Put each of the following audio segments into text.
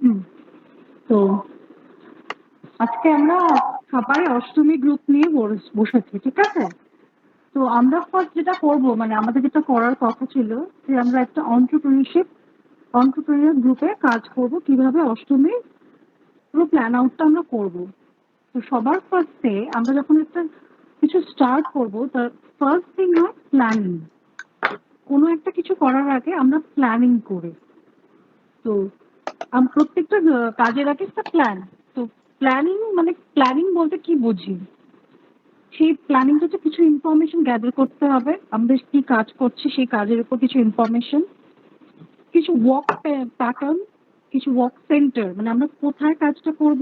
হুম, তো আজকে আমরা সবাই অষ্টমী গ্রুপ নিয়ে বসেছি, ঠিক আছে? তো আমরা ফার্স্ট যেটা করব, মানে আমাদের যেটা করার কথা ছিল যে আমরা একটা অন্টারপ্রেনিয়র গ্রুপে কাজ করব, কিভাবে অষ্টমী পুরো প্ল্যান আউটটা আমরা করব। তো সবার ফার্স্টে আমরা যখন একটা কিছু স্টার্ট করব, তার ফার্স্ট থিং হয় প্ল্যানিং। কোনো একটা কিছু করার আগে আমরা প্ল্যানিং করি। তো প্রত্যেকটা কাজের আগে একটা প্ল্যান। তো প্ল্যানিং বলতে কি বুঝি? সেই প্ল্যানিংটা হচ্ছে কিছু ইনফরমেশন গ্যাদার করতে হবে, আমাদের কি কাজ করছি সেই কাজের উপর কিছু ইনফরমেশন, কিছু ওয়ার্ক প্যাটার্ন, কিছু ওয়ার্ক সেন্টার, মানে আমরা কোথায় কাজটা করব,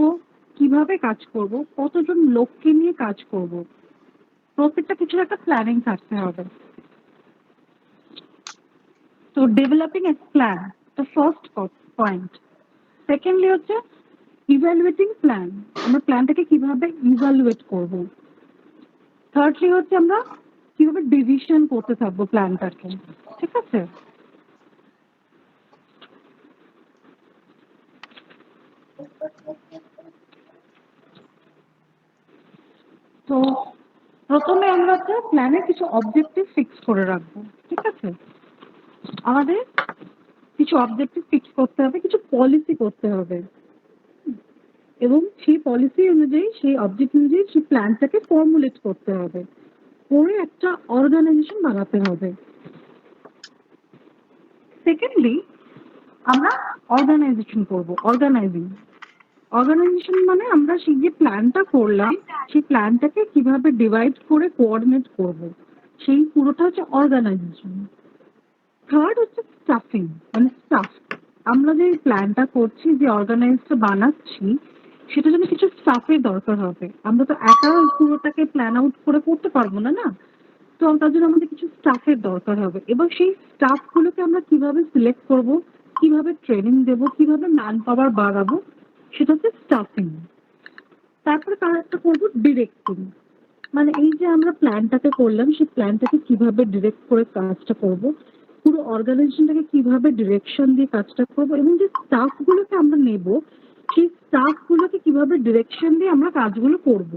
কিভাবে কাজ করব, কতজন লোককে নিয়ে কাজ করব, প্রত্যেকটা কিছুর একটা প্ল্যানিং থাকতে হবে। তো developing A plan, the first point. Secondly হচ্ছে ইভ্যালুয়েটিং প্ল্যান, আমরা প্ল্যানটাকে কিভাবে ইভ্যালুয়েট করব। থার্ডলি হচ্ছে আমরা কিভাবে ডিভিশন করতে থাকবো প্ল্যানটাকে, ঠিক আছে? তো প্রথমে আমরা হচ্ছে প্ল্যানের কিছু অবজেক্টিভ ফিক্স করে রাখবো, ঠিক আছে? আমাদের কিছু অবজেক্টিভ ফিক্স করতে হবে, কিছু পলিসি করতে হবে, এবং সেই পলিসি অনুযায়ী, সেই অবজেক্ট অনুযায়ী সেই প্ল্যানটাকে ফর্মুলেট করতে হবে, করে একটা অর্গানাইজেশন বানাতে হবে। সেকেন্ডলি আমরা অর্গানাইজেশন করব, অর্গানাইজেশন মানে আমরা সেই যে প্ল্যানটা করলাম সেই প্ল্যানটাকে কিভাবে ডিভাইড করে কোঅর্ডিনেট করব, সেই পুরোটা হচ্ছে অর্গানাইজেশন। থার্ড হচ্ছে স্টাফিং, মানে স্টাফ। আমরা যে প্ল্যানটা করছি, যে অর্গানাইজটা বানাচ্ছি, সেটা জন্য কিছু স্টাফের দরকার হবে। আমরা তো একা পুরোটাকে প্ল্যান আউট করে করতে পারবো না, না? তো তার জন্য আমাদের কিছু স্টাফের দরকার হবে, এবং সেই স্টাফগুলোকে আমরা কিভাবে সিলেক্ট করব, কিভাবে ট্রেনিং দেবো, কিভাবে ম্যান পাওয়ার বাড়াবো, সেটা হচ্ছে স্টাফিং। তারপরে তার একটা করবো ডিরেক্টিং, মানে এই যে আমরা প্ল্যানটাকে করলাম সেই প্ল্যানটাকে কিভাবে ডিরেক্ট করে কাজটা করব, পুরো অর্গানাইজেশনটাকে কিভাবে ডিরেকশন দিয়ে কাজটা করব, এবং যে স্টাফগুলোকে আমরা নেব সেই স্টাফগুলোকে কিভাবে ডিরেকশন দিয়ে আমরা কাজগুলো করব।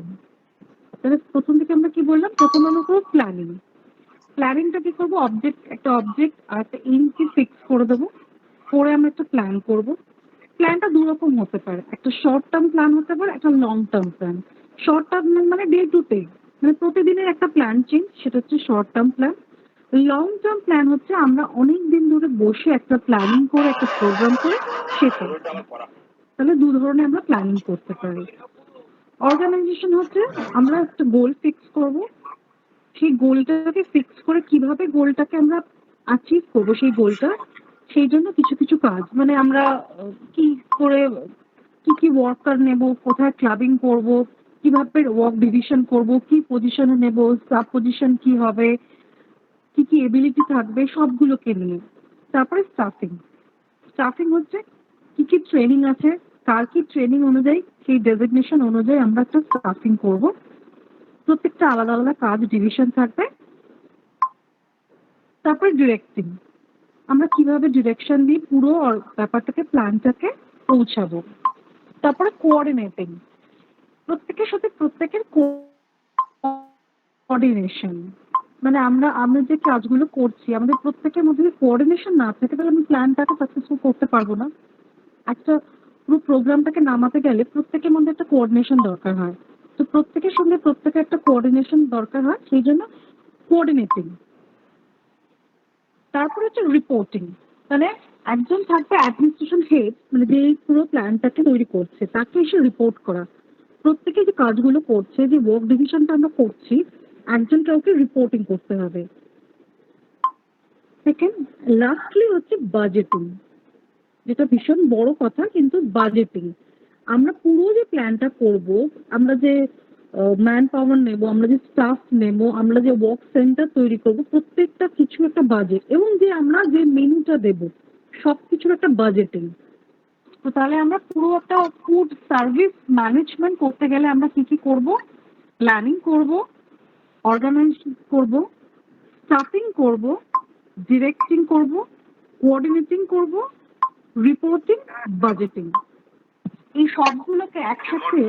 তাহলে প্রথম থেকে আমরা কি বললাম, প্রথমে আমরা করবো প্ল্যানিং। প্ল্যানিংটা কি করবো, একটা অবজেক্ট আর একটা এইমকে ফিক্স করে দেবো, করে আমরা একটা প্ল্যান করব। প্ল্যানটা দুরকম হতে পারে, একটা শর্ট টার্ম প্ল্যান হতে পারে, একটা long term plan. Short term মানে ডে টু ডে, মানে প্রতিদিনের একটা প্ল্যান চেঞ্জ, সেটা হচ্ছে short term plan. Long term plan হচ্ছে আমরা অনেক দিন ধরে বসে একটা প্ল্যানিং করে, একটা প্রোগ্রাম করে শেষ করছি। তাহলে দু ধরনের আমরা প্ল্যানিং করতে পারি। অর্গানাইজেশন হচ্ছে আমরা একটা গোল ফিক্স করব, সেই গোলটাকে ফিক্স করে কিভাবে গোলটাকে আমরা অ্যাচিভ করবো সেই গোলটা, সেই জন্য কিছু কিছু কাজ, মানে আমরা কি করে, কি কি ওয়ার্কার নেব, কোথায় ক্লাবিং করব, কিভাবে ওয়ার্ক ডিভিশন করব, কি পজিশনে নেব, সাব পজিশন কি হবে, কি কি এবিলিটি থাকবে, সবগুলোকে নিয়ে। তারপরে স্টাফিং। স্টাফিং হচ্ছে কি কি ট্রেনিং আছে, কার কি ট্রেনিং অনুযায়ী, সেই ডেজিগনেশন অনুযায়ী আমরা একটা স্টাফিং করব। প্রত্যেকটা আলাদা আলাদা কাজ ডিভিশন থাকবে। তারপরে ডিরেক্টিং, আমরা কিভাবে ডিরেকশন দিয়ে পুরো ব্যাপারটাকে, প্ল্যানটাকে পৌঁছাবো। তারপরে কোঅর্ডিনেটিং, প্রত্যেকের সাথে প্রত্যেকের কোঅর্ডিনেশন, মানে আমরা আমরা যে কাজগুলো করছি আমাদের প্রত্যেকের মধ্যে যদি কোঅর্ডিনেশন না থাকে তাহলে আমি প্ল্যানটাকে সাকসেসফুল করতে পারবো না। একটা পুরো প্রোগ্রামটাকে নামাতে গেলে প্রত্যেকের মধ্যে একটা কোঅর্ডিনেশন দরকার হয়। তো প্রত্যেকের সঙ্গে প্রত্যেকের একটা কোঅর্ডিনেশন দরকার হয়, সেই জন্য কোঅর্ডিনেটিং। তারপরে হচ্ছে রিপোর্টিং, মানে একজন থাকবে অ্যাডমিনিস্ট্রেশন হেড, মানে যে এই পুরো প্ল্যানটাকে তৈরি করছে তাকে এসে রিপোর্ট করা। প্রত্যেকে যে কাজগুলো করছে, যে ওয়ার্ক ডিভিশনটা আমরা করছি, একজন কাউকে রিপোর্টিং করতে হবে। সেকেন্ড, লাস্টলি হচ্ছে বাজেটিং, যেটা ভীষণ বড় কথা, কিন্তু বাজেটিং। আমরা পুরো যে প্ল্যানটা করব, আমরা যে ম্যান পাওয়ার নেব, আমরা যে স্টাফ নেব, আমরা যে ওয়ার্ক সেন্টার তৈরি করব, প্রত্যেকটা কিছু একটা বাজেট, এবং যে আমরা যে মেনুটা দেব সবকিছুর একটা বাজেটিং। তো তাহলে আমরা পুরো একটা ফুড সার্ভিস ম্যানেজমেন্ট করতে গেলে আমরা কি কি করব, প্ল্যানিং করব, অর্গানাইজ করব, স্টাফিং করব, ডিরেক্টিং করব, কোঅর্ডিনেটিং করব, রিপোর্টিং, বাজেটিং। এই সবগুলোকে একসাথে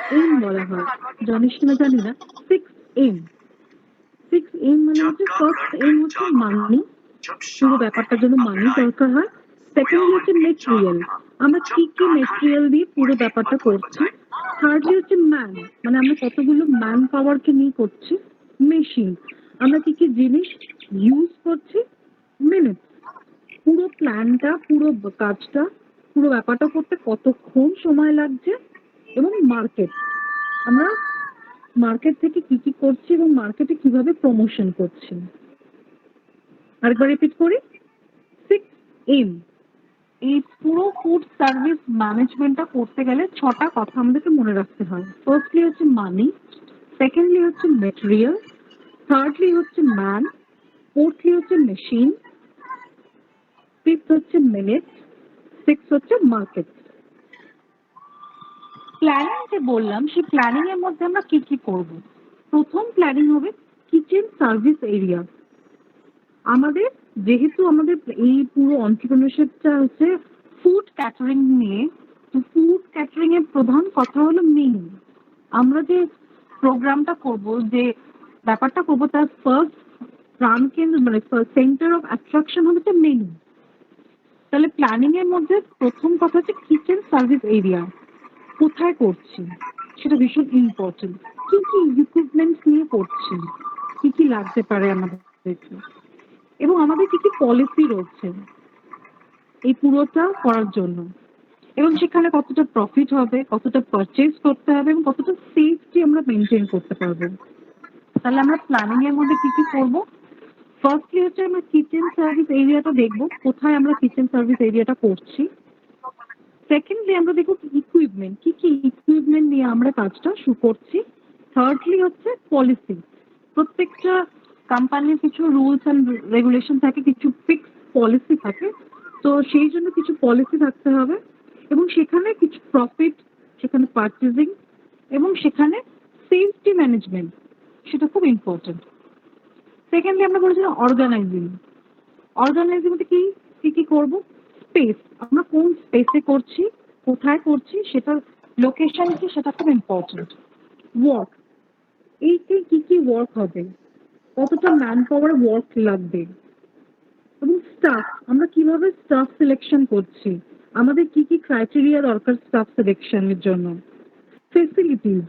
6M বলা হয়। জানিস কিনা জানি না। 6M মানে হচ্ছে ফার্স্ট এম হচ্ছে মানি, পুরো ব্যাপারটার জন্য মানি দরকার হয়। সেকেন্ডলি হচ্ছে মেটেরিয়াল, আমরা কি কি মেটেরিয়াল দিয়ে পুরো ব্যাপারটা করছি। থার্ডলি হচ্ছে ম্যান, মানে আমরা কতগুলো ম্যান পাওয়ারকে নিয়ে করছি। মেশিন, আমরা কি কি জিনিস ইউজ করছি। মিনিট, পুরো প্ল্যানটা, পুরো কাজটা, পুরো ব্যাপারটা করতে কতক্ষণ সময় লাগছে। এবং মার্কেট, আমরা মার্কেট থেকে কি কি করছি এবং মার্কেটে কিভাবে প্রমোশন করছি। আরেকবার রিপিট করি, 6M। এই পুরো ফুড সার্ভিস ম্যানেজমেন্টটা করতে গেলে 6টা কথা আমাদেরকে মনে রাখতে হয়। ফার্স্টলি হচ্ছে মানি, সেকেন্ডলি হচ্ছে মেটেরিয়াল, থার্ডলি হচ্ছে ম্যান, ফোর্থলি হচ্ছে মেশিন, ফিফথ হচ্ছে মিনিট, সিক্স হচ্ছে মার্কেট। প্ল্যানিং যে বললাম, সেই প্ল্যানিং এর মধ্যে আমরা কি কি করব। প্রথম প্ল্যানিং হবে কিচেন সার্ভিস এরিয়া। আমাদের যেহেতু আমাদের এই পুরো এন্টারপ্রেনারশিপটা হচ্ছে ফুড ক্যাটারিং নিয়ে, তো ফুড ক্যাটারিং এর প্রধান কথা হলো মেনু। আমরা যে প্রোগ্রামটা করব, যে ব্যাপারটা করব, তার ফার্স্ট প্রাণকেন্দ্র মানে সেন্টার অফ অ্যাট্রাকশন হচ্ছে মেনু। তাহলে প্ল্যানিং এর মধ্যে প্রথম কথা হচ্ছে কিচেন সার্ভিস এরিয়া। কোথায় করছি সেটা ভীষণ ইম্পর্টেন্ট। কি কি ইকুইপমেন্ট নিয়ে করছি, কি কি লাগতে পারে আমাদেরকে, এবং আমাদের কি কি পলিসি রয়েছে এই পুরোটা করার জন্য, এবং সেখানে কতটা প্রফিট হবে, কতটা পারচেজ করতে হবে, এবং কতটা সেফটি আমরা মেনটেন করতে পারবো। তাহলে আমরা প্ল্যানিং এর মধ্যে কি কি করবো। ফার্স্টলি হচ্ছে আমরা কিচেন সার্ভিস এরিয়াটা দেখবো, কোথায় আমরা কিচেন সার্ভিস এরিয়াটা করছি। সেকেন্ডলি আমরা দেখবো ইকুইপমেন্ট, কি কি ইকুইপমেন্ট নিয়ে আমরা কাজটা শুরু করছি। থার্ডলি হচ্ছে পলিসি, প্রত্যেকটা কোম্পানির কিছু রুলস অ্যান্ড রেগুলেশন থাকে, কিছু ফিক্সড পলিসি থাকে। তো সেই জন্য কিছু পলিসি থাকতে হবে, এবং সেখানে কিছু প্রফিট, সেখানে পারচেজিং, এবং সেখানে সেফটি ম্যানেজমেন্ট, সেটা খুব ইম্পর্টেন্ট। সেকেন্ডলি আমরা বলেছিলাম অর্গানাইজিং। অর্গানাইজিং মধ্যে কি কি কি করবো। স্পেস, আমরা কোন স্পেসে করছি, কোথায় করছি, সেটার লোকেশন কি, সেটা খুব ইম্পর্টেন্ট। ওয়ার্ক, এই কি কি ওয়ার্ক হবে, কতটা ম্যান পাওয়ার ওয়ার্ক লাগবে। এবং স্টাফ, আমরা কিভাবে স্টাফ সিলেকশন করছি, আমাদের কি কি ক্রাইটেরিয়া দরকার স্টাফ সিলেকশনের জন্য। ফেসিলিটিস,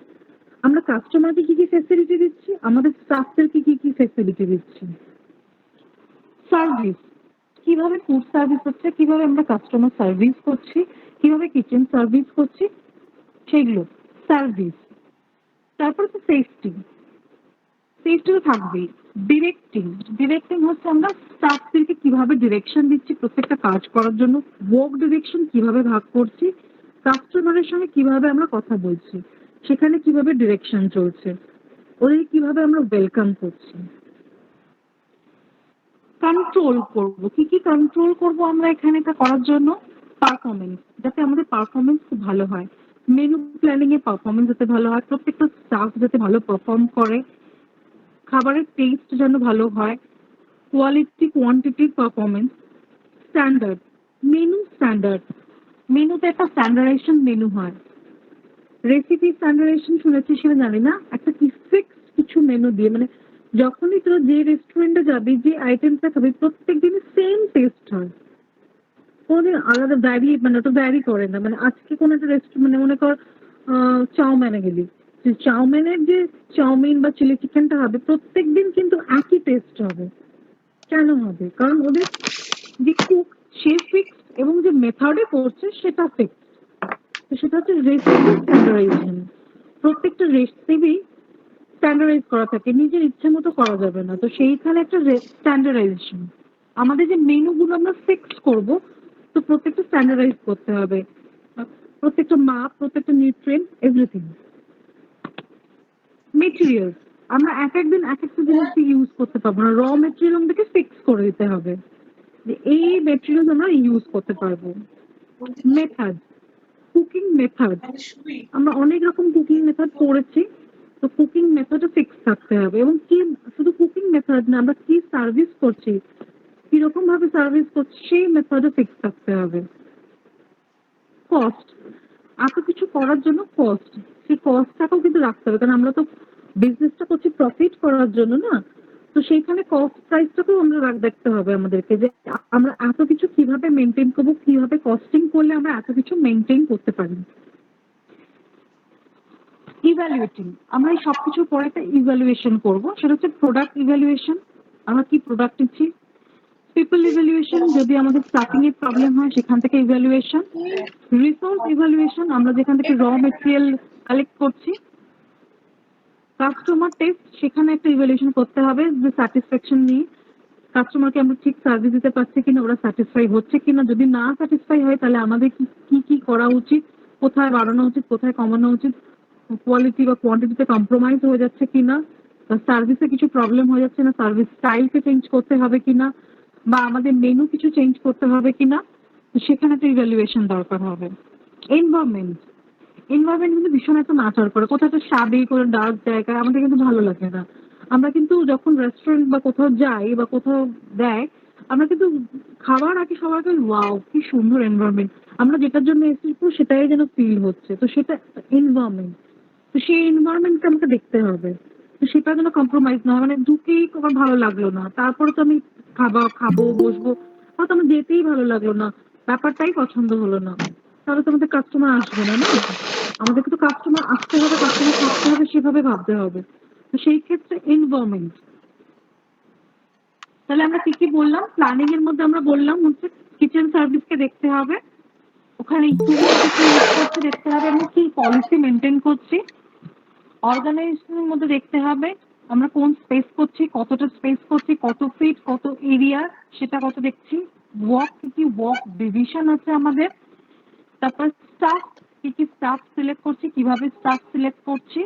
আমরা কাস্টমারকে কি কি ফেসিলিটি দিচ্ছি, আমাদের স্টাফদেরকে কি কি ফেসিলিটি দিচ্ছি। সার্ভিস, কিভাবে ফুড সার্ভিস হচ্ছে, কিভাবে আমরা কাস্টমার সার্ভিস করছি, কিভাবে কিচেন সার্ভিস করছি, সেগুলো সার্ভিস। তারপর তো সেফটি, সেফটি তো থাকবেই। ডিরেক্টিং, ডিরেক্টিং হচ্ছে আমরা স্টাফদেরকে কিভাবে ডিরেকশন দিচ্ছি প্রত্যেকটা কাজ করার জন্য, ওয়ার্ক ডিরেকশন কিভাবে ভাগ করছি, কাস্টমারের সঙ্গে কিভাবে আমরা কথা বলছি, সেখানে কিভাবে ডিরেকশন চলছে, ওদের কিভাবে আমরা ওয়েলকাম করছি। কন্ট্রোল করব, কি কি কন্ট্রোল করব আমরা এখানে এটা করার জন্য। পারফরমেন্স, যাতে আমাদের পারফরমেন্স খুব ভালো হয়, মেনু প্ল্যানিং এ পারফরমেন্স যাতে ভালো হয়, প্রত্যেকটা স্টাফ যাতে ভালো পারফর্ম করে, খাবারের টেস্ট যেন ভালো হয়, quality quantity performance. Standard, menu standard, মেনুতে একটা স্ট্যান্ডার্ডাইজেশন মেনু হয়। রেসিপি স্ট্যান্ডার্ডাইজেশন শুনেছি সেটা জানি না, একটা কি ফিক্সড কিছু মেনু দিয়ে, মানে যখনই তোরা যে রেস্টুরেন্টে যাবি, যে আইটেমটা খাবি, প্রত্যেক দিনই সেম টেস্ট হয়, কোনোদিন আলাদা ভ্যারি, মানে ওটা ভ্যারি করে না। মানে আজকে কোনো একটা রেস্টুরেন্ট, মানে মনে কর চাউম্যানে গেলি, যে চাউমিনের যে চাউমিন বা চিলি চিকেনটা হবে প্রত্যেকদিন কিন্তু একই টেস্ট হবে। কেন হবে? কারণ ওদের যে কুক সে ফিক্সড, এবং যে মেথডে করছে সেটা ফিক্সড। তো সেটা হচ্ছে রেসিপি স্ট্যান্ডার্ডাইজেশন। প্রত্যেকটা রেসিপি স্ট্যান্ডার্ডাইজ করা থাকে, নিজের ইচ্ছে মতো করা যাবে না। তো সেইখানে একটা স্ট্যান্ডার্ডাইজেশন। আমাদের যে মেনুগুলো আমরা ফিক্সড করব, তো প্রত্যেকটা স্ট্যান্ডার্ডাইজ করতে হবে, প্রত্যেকটা মাপ, প্রত্যেকটা নিউট্রিয়েন্ট, এভরিথিং। মেটেরিয়ালস, আমরা এক একদিন এক একটা জিনিস ইউজ করতে পারবো না, র মেটেরিয়াল আমাদেরকে ফিক্স করে দিতে হবে যে এই মেটেরিয়াল আমরা ইউজ করতে পারবো। মেথড, কুকিং মেথড, আমরা অনেক রকম কুকিং মেথড পড়েছি, তো কুকিং মেথডও ফিক্স থাকতে হবে। এবং কি শুধু কুকিং মেথড না, আমরা কি সার্ভিস করছি, কিরকম ভাবে সার্ভিস করছি, সেই মেথডও ফিক্স থাকতে হবে। কস্ট, এত কিছু করার জন্য কস্ট, সেই কস্টটাকেও কিন্তু রাখতে হবে, কারণ আমরা তো বিজনেসটা করছি প্রফিট করার জন্য না। তো সেইখানে কস্ট প্রাইসটাকেও আমরা দেখতে হবে আমাদেরকে, যে আমরা এত কিছু কিভাবে মেনটেন করবো, কিভাবে কস্টিং করলে আমরা এত কিছু মেনটেন করতে পারি। ইভ্যালুয়েটিং, আমরা এই সবকিছুর পরে একটা ইভ্যালুয়েশন করবো, সেটা হচ্ছে প্রোডাক্ট ইভ্যালুয়েশন, আমরা কি প্রোডাক্ট দিচ্ছি। পিপল ইভ্যালুয়েশন, যদি আমাদের স্টাফিং এর প্রবলেম হয় সেখান থেকে ইভ্যালুয়েশন। রিসোর্স ইভ্যালুয়েশন, আমরা যেখান থেকে র মেটেরিয়াল কালেক্ট করছি। কাস্টমার টেস্ট, সেখানে একটা ইভ্যালুয়েশন করতে হবে যে স্যাটিসফ্যাকশন নিয়ে কাস্টমারকে আমরা ঠিক সার্ভিস দিতে পারছি কিনা, ওরা স্যাটিসফাই হচ্ছে কিনা। যদি না স্যাটিসফাই হয় তাহলে আমাদের কি কি করা উচিত, কোথায় বাড়ানো উচিত, কোথায় কমানো উচিত, কোয়ালিটি বা কোয়ান্টিটিতে কম্প্রোমাইজ হয়ে যাচ্ছে কিনা, সার্ভিসে কিছু প্রবলেম হয়ে যাচ্ছে না, সার্ভিস স্টাইলকে চেঞ্জ করতে হবে কিনা, বা আমাদের মেনু কিছু চেঞ্জ করতে হবে কিনা, সেখানে একটা ইভ্যালুয়েশন দরকার হবে। এনভায়রনমেন্ট, এনভায়রনমেন্ট কিন্তু ভীষণ একটা ম্যাটার করে। কোথাও একটা সাবেক করে ডার্ক জায়গায় আমাদের কিন্তু ভালো লাগে না। আমরা কিন্তু যখন রেস্টুরেন্ট বা কোথাও যাই বা কোথাও দেয়, আমরা কিন্তু খাবার আগে সবার আগে ওয়াও কি সুন্দর এনভায়রনমেন্ট, আমরা যেটার জন্য এসেছি সেটাই যেন ফিল হচ্ছে, তো সেটা এনভায়রনমেন্ট। তো সেই এনভায়রনমেন্টকে আমাকে দেখতে হবে, তো সেটা যেন কম্প্রোমাইজ না হয়। মানে ঢুকেই আমার ভালো লাগলো না, তারপরে তো আমি খাবো বসবো, হয়তো আমার যেতেই ভালো লাগলো না, ব্যাপারটাই পছন্দ হলো না, তাহলে তো আমাদের কাস্টমার আসবে না, না। আমাদেরকে তো কাস্টমার আসতে হবে, কাস্টমার থাকতে হবে, সেভাবে ভাবতে হবে। তো সেই ক্ষেত্রে এনভায়রনমেন্ট। তাহলে আমরা কি কি বললাম, প্ল্যানিং এর মধ্যে আমরা বললাম হচ্ছে কিচেন সার্ভিসকে দেখতে হবে, ওখানে করছে দেখতে হবে, আমরা কি পলিসি মেনটেন করছি। অর্গানাইজেশনের মধ্যে দেখতে হবে আমরা কোন স্পেস করছি, কতটা স্পেস করছি, কত ফিট, কত এরিয়া, সেটা কত দেখছি। ওয়ার্ক, কি ওয়ার্ক ডিভিশন আছে আমাদের। তারপর স্টাফ, কি স্টাফ সিলেক্ট করছি, কিভাবে স্টাফ সিলেক্ট করছি।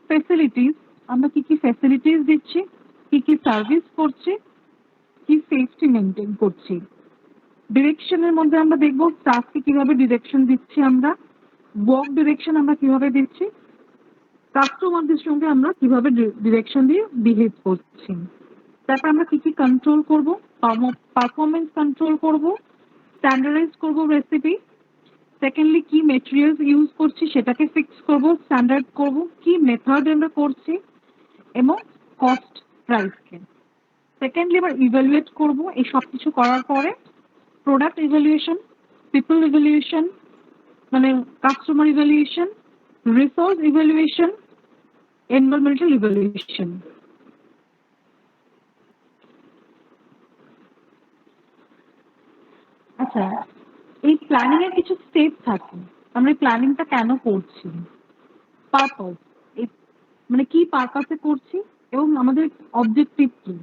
ফ্যাসিলিটিস, আমরা কি ফ্যাসিলিটিস দিচ্ছি, কি সার্ভিস করছি, কি সেফটি মেনটেন করছি। ডিরেকশনের মধ্যে আমরা দেখবো স্টাফকে কিভাবে ডিরেকশন দিচ্ছি আমরা, ওয়ার্ক ডিরেকশন আমরা কিভাবে দিচ্ছি, কাস্টমারদের সঙ্গে আমরা কিভাবে ডিরেকশন দিয়ে বিহেভ করছি। তারপর আমরা কি কন্ট্রোল করব, পারফরমেন্স কন্ট্রোল করব, স্ট্যান্ডার্ডাইজ করব রেসিপি। সেকেন্ডলি কি মেটেরিয়ালস ইউজ করছি সেটাকে ফিক্স করব, স্ট্যান্ডার্ড করব, কি মেথড আমরা করছি, এবং কস্ট প্রাইসকে। সেকেন্ডলি এবার ইভ্যালুয়েট করব। এই সব কিছু করার পরে প্রোডাক্ট ইভ্যালুয়েশন, পিপল ইভ্যালুয়েশন, মানে customer evaluation, resource evaluation, environmental evaluation. আচ্ছা, এই প্ল্যানিং এর কিছু স্টেপ থাকে, আমরা এই প্ল্যানিংটা কেন করছি, পারপাস, মানে কি পারপাসে করছি এবং আমাদের অবজেক্টিভ কি,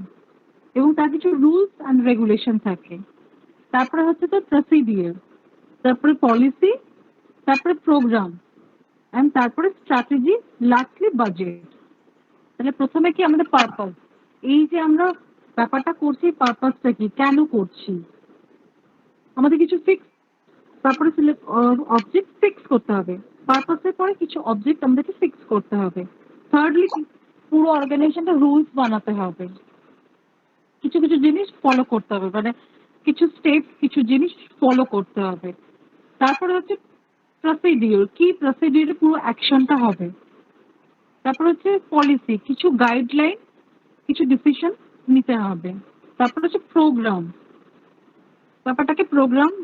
এবং তার কিছু রুলস অ্যান্ড রেগুলেশন থাকে। তারপরে হচ্ছে তো প্রসিডিওর, তারপরে পলিসি, তারপরে প্রোগ্রাম, অ্যান্ড তারপরে স্ট্র্যাটেজি, লাস্টলি বাজেট। তাহলে প্রথমে কি আমাদের পারপাস, এই যে আমরা ব্যাপারটা করছি পারপাসটা কি, কেন করছি, আমাদের কিছু ফিক্স, তারপরে অবজেক্ট ফিক্স করতে হবে। পারপাসের পরে কিছু অবজেক্ট আমাদেরকে ফিক্স করতে হবে। থার্ডলি পুরো অর্গানাইজেশনটা রুলস বানাতে হবে, কিছু কিছু জিনিস ফলো করতে হবে, মানে কিছু স্টেপ, কিছু জিনিস ফলো করতে হবে। তারপরে হচ্ছে প্রসিডিওর, কি প্রসিডিওরে পুরো অ্যাকশনটা হবে। তারপর হচ্ছে পলিসি, কিছু গাইডলাইন, কিছু ডিসিশন নিতে হবে। তারপর হচ্ছে প্রোগ্রাম, ব্যাপারটাকে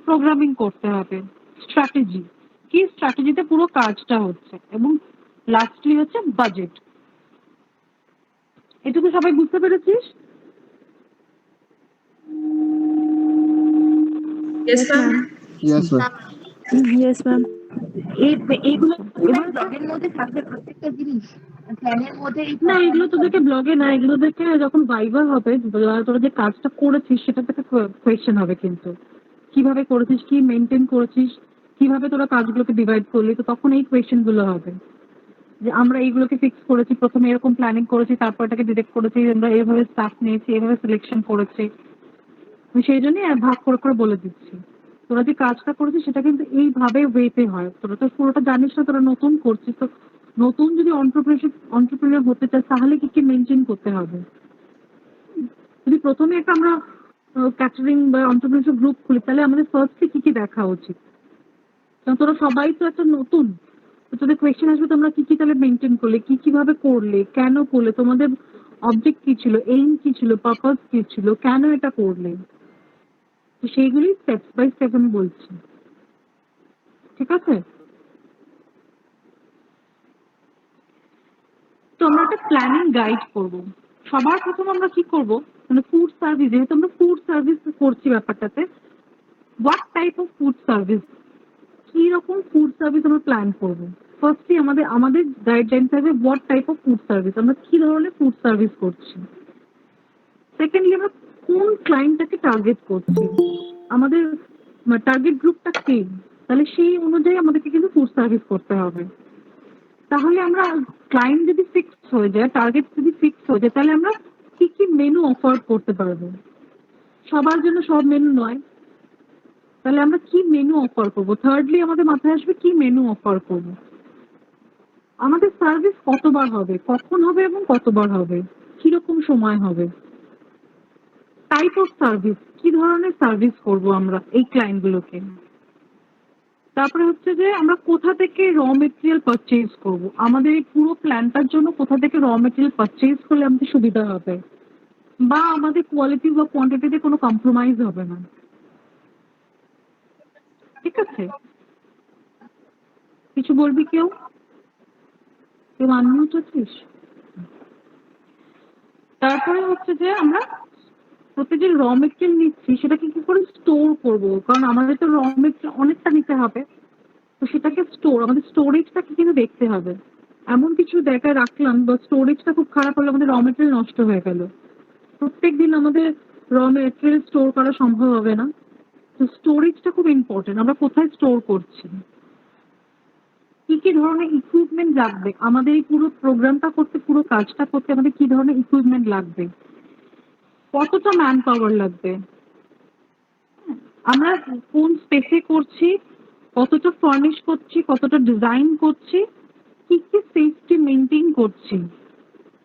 প্রোগ্রামিং করতে হবে। স্ট্র্যাটেজি, কি স্ট্র্যাটেজিতে পুরো কাজটা হচ্ছে, এবং লাস্টলি হচ্ছে বাজেট। এটুকু সবাই বুঝতে পেরেছিস? Yes, ma'am. Yes, ma'am. Yes, ma'am. এইগুলো এবার ব্লগের মধ্যে থাকবে প্রত্যেকটা জিনিস, প্ল্যানের মধ্যে এই না, এগুলো তোদেরকে ব্লগে না, এগুলো দেখে যখন ভাইবা হবে, তোরা যে কাজটা করেছিস সেটা থেকে কোয়েশ্চেন হবে কিন্তু, কিভাবে করেছিস, কি মেনটেন করেছিস, কিভাবে তোরা কাজগুলোকে ডিভাইড করলি, তো তখন এই কোয়েশ্চেন গুলো হবে যে আমরা এইগুলোকে ফিক্স করেছি, প্রথমে এরকম প্ল্যানিং করেছি, তারপর এটাকে ডিরেক্ট করেছি, আমরা এইভাবে স্টাফ নিয়েছি, এইভাবে সিলেকশন করেছি। আমি সেই জন্যই ভাগ করে করে বলে দিচ্ছি, তোরা যে কাজটা করেছিস সেটা কিন্তু এইভাবে ওয়েতে হয়। তোরা তো পুরোটা জানিস না, তোরা নতুন করছিস, তো নতুন যদি অন্টারপ্রেনার হতে চাস তাহলে কি কি মেনটেন করতে হবে। যদি প্রথমে একটা আমরা ক্যাটারিং বা অন্টারপ্রেনারশিপ গ্রুপ খুলি, তাহলে আমাদের ফার্স্টে কি কি দেখা উচিত, কারণ তোরা সবাই তো একটা নতুন, তো তোদের কোয়েশ্চেন আসবে তোমরা কি কি তাহলে মেনটেন করলে, কি কিভাবে করলে, কেন করলে, তোমাদের অবজেক্ট কি ছিল, এইম কি ছিল, পারপাস কি ছিল, কেন এটা করলে, তো সেইগুলি স্টেপ বাই স্টেপ আমি বলছি, ঠিক আছে? তো আমরা একটা প্ল্যানিং গাইড করব। সবার প্রথম আমরা কি করব, মানে ফুড সার্ভিস, যেহেতু আমরা ফুড সার্ভিস করছি ব্যাপারটাতে, what type of food service, কি রকম ফুড সার্ভিস আমরা প্ল্যান করব। ফার্স্টলি আমাদের আমাদের গাইডলাইন থাকবে what type of food service, আমরা কি ধরনের ফুড সার্ভিস করছি। সেকেন্ডলি আমরা কোন ক্লায়েন্টটাকে টার্গেট করছি, আমাদের টার্গেট গ্রুপটা কে, তাহলে সেই অনুযায়ী আমাদেরকে কিন্তু ফুড সার্ভিস করতে হবে। তাহলে আমরা ক্লায়েন্ট যদি ফিক্স হয়ে যায়, টার্গেট যদি ফিক্স হয়ে যায়, তাহলে আমরা কি কি মেনু অফার করতে পারবো। সবার জন্য সব মেনু নয়, তাহলে আমরা কি মেনু অফার করবো। থার্ডলি আমাদের মাথায় আসবে কি মেনু অফার করব। আমাদের সার্ভিস কতবার হবে, কখন হবে এবং কতবার হবে, কিরকম সময় হবে। টাইপ অফ সার্ভিস, কি ধরনের সার্ভিস করব আমরা এই ক্লায়েন্টগুলোকে। তারপরে হচ্ছে যে আমরা কোথা থেকে র মেটেরিয়াল পারচেজ করব, আমাদের এই পুরো প্ল্যানটার জন্য কোথা থেকে র মেটেরিয়াল পারচেজ করলে আমাদের সুবিধা হবে, বা আমাদের কোয়ালিটি বা কোয়ান্টিটিতে কোনো কম্প্রোমাইজ হবে না, ঠিক আছে? কিছু বলবি কেউ? কেউ আনমিউট আছিস? তারপরে হচ্ছে যে আমরা প্রত্যেক যে র মেটেরিয়াল নিচ্ছি সেটাকে কি করে স্টোর করব, কারণ আমাদের তো র মেটেরিয়াল অনেকটা নিতে হবে, তো সেটাকে স্টোর, আমাদের স্টোরেজটাকে কিন্তু দেখতে হবে। এমন কিছু জায়গায় রাখলাম বা স্টোরেজটা খুব খারাপ হলে আমাদের র মেটেরিয়াল নষ্ট হয়ে গেল, প্রত্যেকদিন আমাদের র মেটেরিয়াল স্টোর করা সম্ভব হবে না। তো স্টোরেজটা খুব ইম্পর্টেন্ট, আমরা কোথায় স্টোর করছি, কি কি ধরনের ইকুইপমেন্ট লাগবে আমাদের এই পুরো প্রোগ্রামটা করতে, পুরো কাজটা করতে আমাদের কি ধরনের ইকুইপমেন্ট লাগবে, কতটা ম্যান পাওয়ার লাগবে, আমরা কোন স্পেসে করছি, কতটা ফার্নিশ করছি, কতটা ডিজাইন করছি, কি কি সেফটি মেনটেন করছি,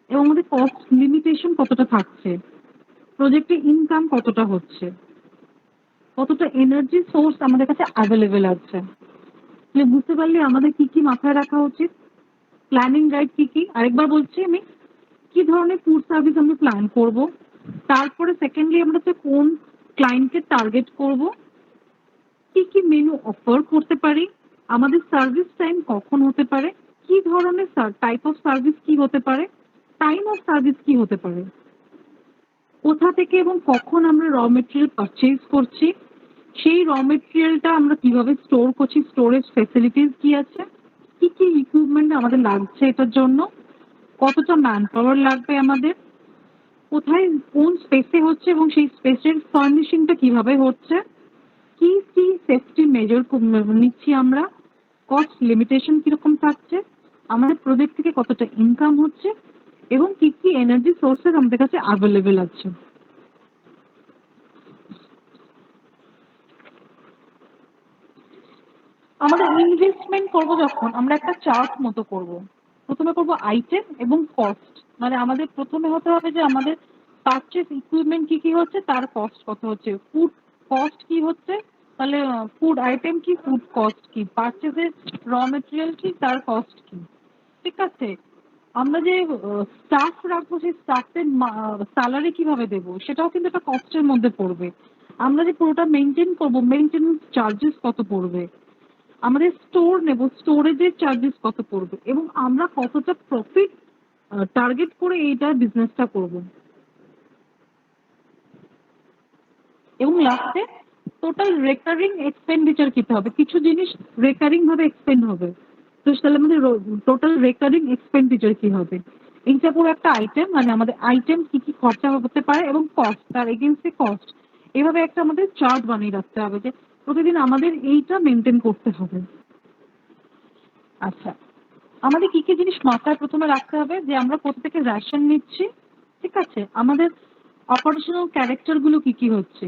এবং আমাদের কস্ট লিমিটেশন কতটা থাকছে, প্রজেক্টের ইনকাম কতটা হচ্ছে, কতটা এনার্জি সোর্স আমাদের কাছে অ্যাভেলেবেল আছে। তুমি বুঝতে পারলে আমাদের কি কি মাথায় রাখা উচিত, প্ল্যানিং গাইড কি কি, আরেকবার বলছি আমি, কি ধরনের ফুড সার্ভিস আমরা প্ল্যান করব, তারপরে সেকেন্ডলি আমরা হচ্ছে কোন ক্লায়েন্টকে টার্গেট করব, কি কি মেনু অফার করতে পারি, আমাদের সার্ভিস টাইম কখন হতে পারে, কি ধরনের টাইপ অফ সার্ভিস কি হতে পারে, টাইম অফ সার্ভিস কি হতে পারে, কোথা থেকে এবং কখন আমরা র মেটেরিয়াল পারচেজ করছি, সেই র মেটেরিয়ালটা আমরা কিভাবে স্টোর করছি, স্টোরেজ ফেসিলিটিস কি আছে, কি কি ইকুইপমেন্ট আমাদের লাগছে এটার জন্য, কতটা ম্যান পাওয়ার লাগবে আমাদের, কোথায় কোন স্পেসে হচ্ছে এবং সেই স্পেসের ফার্নিশিংটা কিভাবে হচ্ছে, কি কি সেফটি মেজার নিচ্ছি আমরা, কস্ট লিমিটেশন কিরকম থাকছে, আমাদের প্রজেক্ট থেকে কতটা ইনকাম হচ্ছে, এবং কি কি এনার্জি সোর্সেস আমাদের কাছে অ্যাভেলেবেল আছে। আমাদের ইনভেস্টমেন্ট করব যখন আমরা একটা চার্ট মতো করব। প্রথমে করব আইটেম এবং কস্ট, মানে আমাদের প্রথমে হতে হবে যে আমাদের পারচেস ইকুইপমেন্ট কি কি হচ্ছে, তার কস্ট কত হচ্ছে, ফুড কস্ট কি হচ্ছে, তাহলে ফুড আইটেম কি, ফুড কস্ট কি, পারচেসের র মেটেরিয়াল কি, তার কস্ট কি, ঠিক আছে? আমরা যে স্টাফ রাখবো সেই স্টাফের স্যালারি কিভাবে দেবো সেটাও কিন্তু একটা কস্টের মধ্যে পড়বে। আমরা যে পুরোটা মেনটেন করবো, মেনটেন্যান্স চার্জেস কত পড়বে, আমাদের স্টোর নেব, স্টোরেজের চার্জেস কত পড়বে, এবং আমরা কতটা প্রফিট টার্গেট করে এইটা বিজনেসটা করব। এবং লাস্টে টোটাল রেকারিং এক্সপেন্ডিচার কিতে হবে, কিছু জিনিস রেকারিং ভাবে এক্সপেন্ড হবে, তো তাহলে আমাদের টোটাল রেকারিং এক্সপেন্ডিচার কি হবে, এইটা পুরো একটা আইটেম, মানে আমাদের আইটেম কি কি খরচা হতে পারে এবং কস্ট, তার এগেইনস্টে কস্ট, এভাবে একটা আমাদের চার্ট বানিয়ে রাখতে হবে যে প্রতিদিন আমাদের এইটা মেনটেন করতে হবে। আচ্ছা, আমাদের কি কি জিনিস মাথায় প্রথমে রাখতে হবে, যে আমরা কোথা থেকে রেশন নিচ্ছি, ঠিক আছে, আমাদের অপারেশনাল ক্যারেক্টার গুলো কি কি হচ্ছে,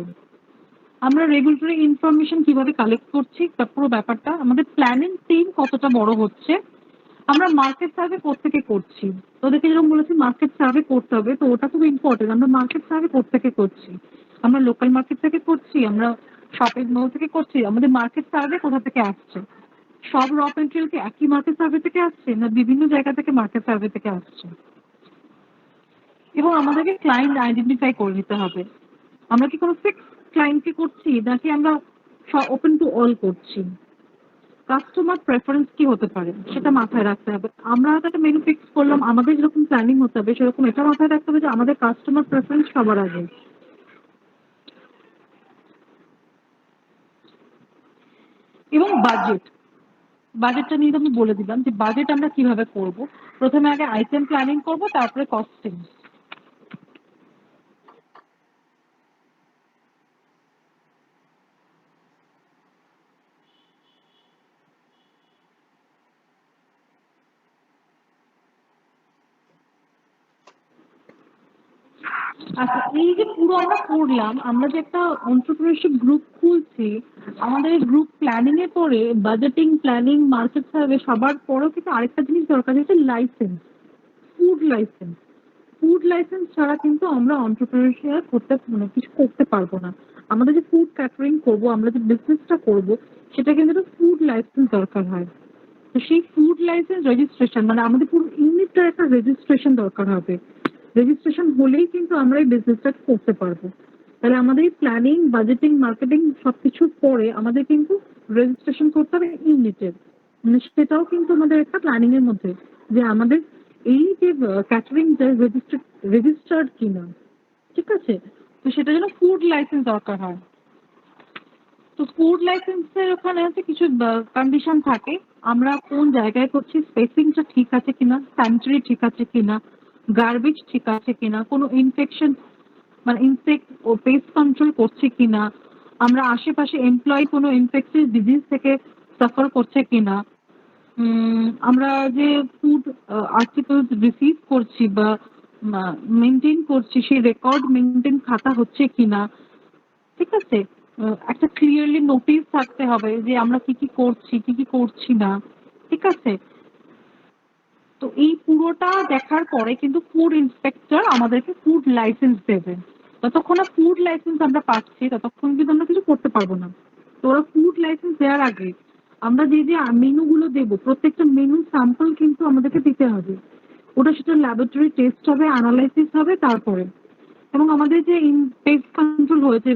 আমরা রেগুলেটরি ইনফরমেশন কিভাবে কালেক্ট করছি, তা পুরো ব্যাপারটা, আমাদের প্ল্যানিং টিম কতটা বড় হচ্ছে, আমরা মার্কেট সার্ভে কোত্থেকে করছি, তোদেরকে যেরকম বলেছি মার্কেট সার্ভে করতে হবে, তো ওটা খুব ইম্পর্টেন্ট, আমরা মার্কেট সার্ভে কোত্থেকে করছি, আমরা লোকাল মার্কেট থেকে করছি, আমরা শপিং মল থেকে করছি, আমাদের মার্কেট সার্ভে কোথা থেকে আসছে, সব র মেটেরিয়াল কি একই মার্কেট সার্ভে থেকে আসছে, না বিভিন্ন জায়গা থেকে মার্কেট সার্ভে থেকে আসছে? এবং আমাদেরকে ক্লায়েন্ট আইডেন্টিফাই করে নিতে হবে, আমরা কি কোনো ফিক্স ক্লায়েন্টকে করছি নাকি আমরা ওপেন টু অল করছি। কাস্টমার প্রেফারেন্স কি হতে পারে সেটা মাথায় রাখতে হবে। আমরা হয়তো একটা মেনু ফিক্স করলাম, আমাদের যেরকম প্ল্যানিং হতে হবে সেরকম এটা মাথায় রাখতে হবে যে আমাদের কাস্টমার প্রেফারেন্স সবার আগে। এবং বাজেটটা নিয়ে তো আমি বলে দিলাম যে বাজেট আমরা কিভাবে করব। প্রথমে আগে আইটেম প্ল্যানিং করব, তারপরে কস্টিং। আচ্ছা, এই যে পুরো আমরা করলাম, আমরা যে একটা এন্টারপ্রেনারশিপ গ্রুপ খুলছি, আমাদের এই গ্রুপ প্ল্যানিং এর পরে বাজেটিং, প্ল্যানিং, মার্কেট সার্ভে সবার পরেও কিন্তু আরেকটা জিনিস দরকার, হচ্ছে licence, food licence. Food licence ছাড়া কিন্তু আমরা এন্টারপ্রেনারশিপ করতে মানে কিছু করতে পারবো না। আমাদের যে ফুড ক্যাটারিং করব, আমরা যে বিজনেসটা করব, সেটা কিন্তু একটা ফুড লাইসেন্স দরকার হয়। তো সেই ফুড লাইসেন্স রেজিস্ট্রেশন মানে আমাদের পুরো ইউনিটটার একটা রেজিস্ট্রেশন দরকার হবে। রেজিস্ট্রেশন হলেই কিন্তু আমরা এই বিজনেসটা করতে পারবো। তাহলে আমাদের প্ল্যানিং, বাজেটিং, মার্কেটিং সবকিছুর পরে আমাদের কিন্তু রেজিস্ট্রেশন করতে হবে ইউনিটের। মানে সেটাও কিন্তু আমাদের একটা প্ল্যানিং এর মধ্যে, যে আমাদের এই যে ক্যাটারিংটা রেজিস্টার্ড কিনা, ঠিক আছে? তো সেটার জন্য ফুড লাইসেন্স দরকার হয়। তো ফুড লাইসেন্সের ওখানে হচ্ছে কিছু কন্ডিশন থাকে, আমরা কোন জায়গায় করছি, স্পেসিংটা ঠিক আছে কিনা, স্যানিটারি ঠিক আছে কিনা, গার্বেজ ঠিক আছে কিনা, কোনো ইনফেকশন মানে ইনসেক্ট ও পেস্ট কন্ট্রোল করছে কিনা, আমরা আশেপাশে এমপ্লয়ি কোনো ইনফেকশন ডিজিজ থেকে সাফার করছে কিনা, আমরা যে ফুড আর্টিকেলস রিসিভ করছি বা মেনটেন করছি সেই রেকর্ড মেনটেন খাতা হচ্ছে কিনা, ঠিক আছে? একটা ক্লিয়ারলি নোটিশ থাকতে হবে যে আমরা কি কি করছি, কি কি করছি না, ঠিক আছে? তো এই পুরোটা দেখার পরে কিন্তু ফুড ইন্সপেক্টর আমাদেরকে ফুড লাইসেন্স দেবে। যতক্ষণ না ফুড লাইসেন্স আমরা পাচ্ছি ততক্ষণ কিন্তু আমরা কিছু করতে পারবো না। তো ওরা ফুড লাইসেন্স দেওয়ার আগে আমরা যে যে মেনুগুলো দেবো, প্রত্যেকটা মেনু স্যাম্পল কিন্তু আমাদেরকে দিতে হবে। ওটা সেটা ল্যাবরেটরি টেস্ট হবে, অ্যানালাইসিস হবে তারপরে। এবং আমাদের যে পেস্ট কন্ট্রোল হয়েছে,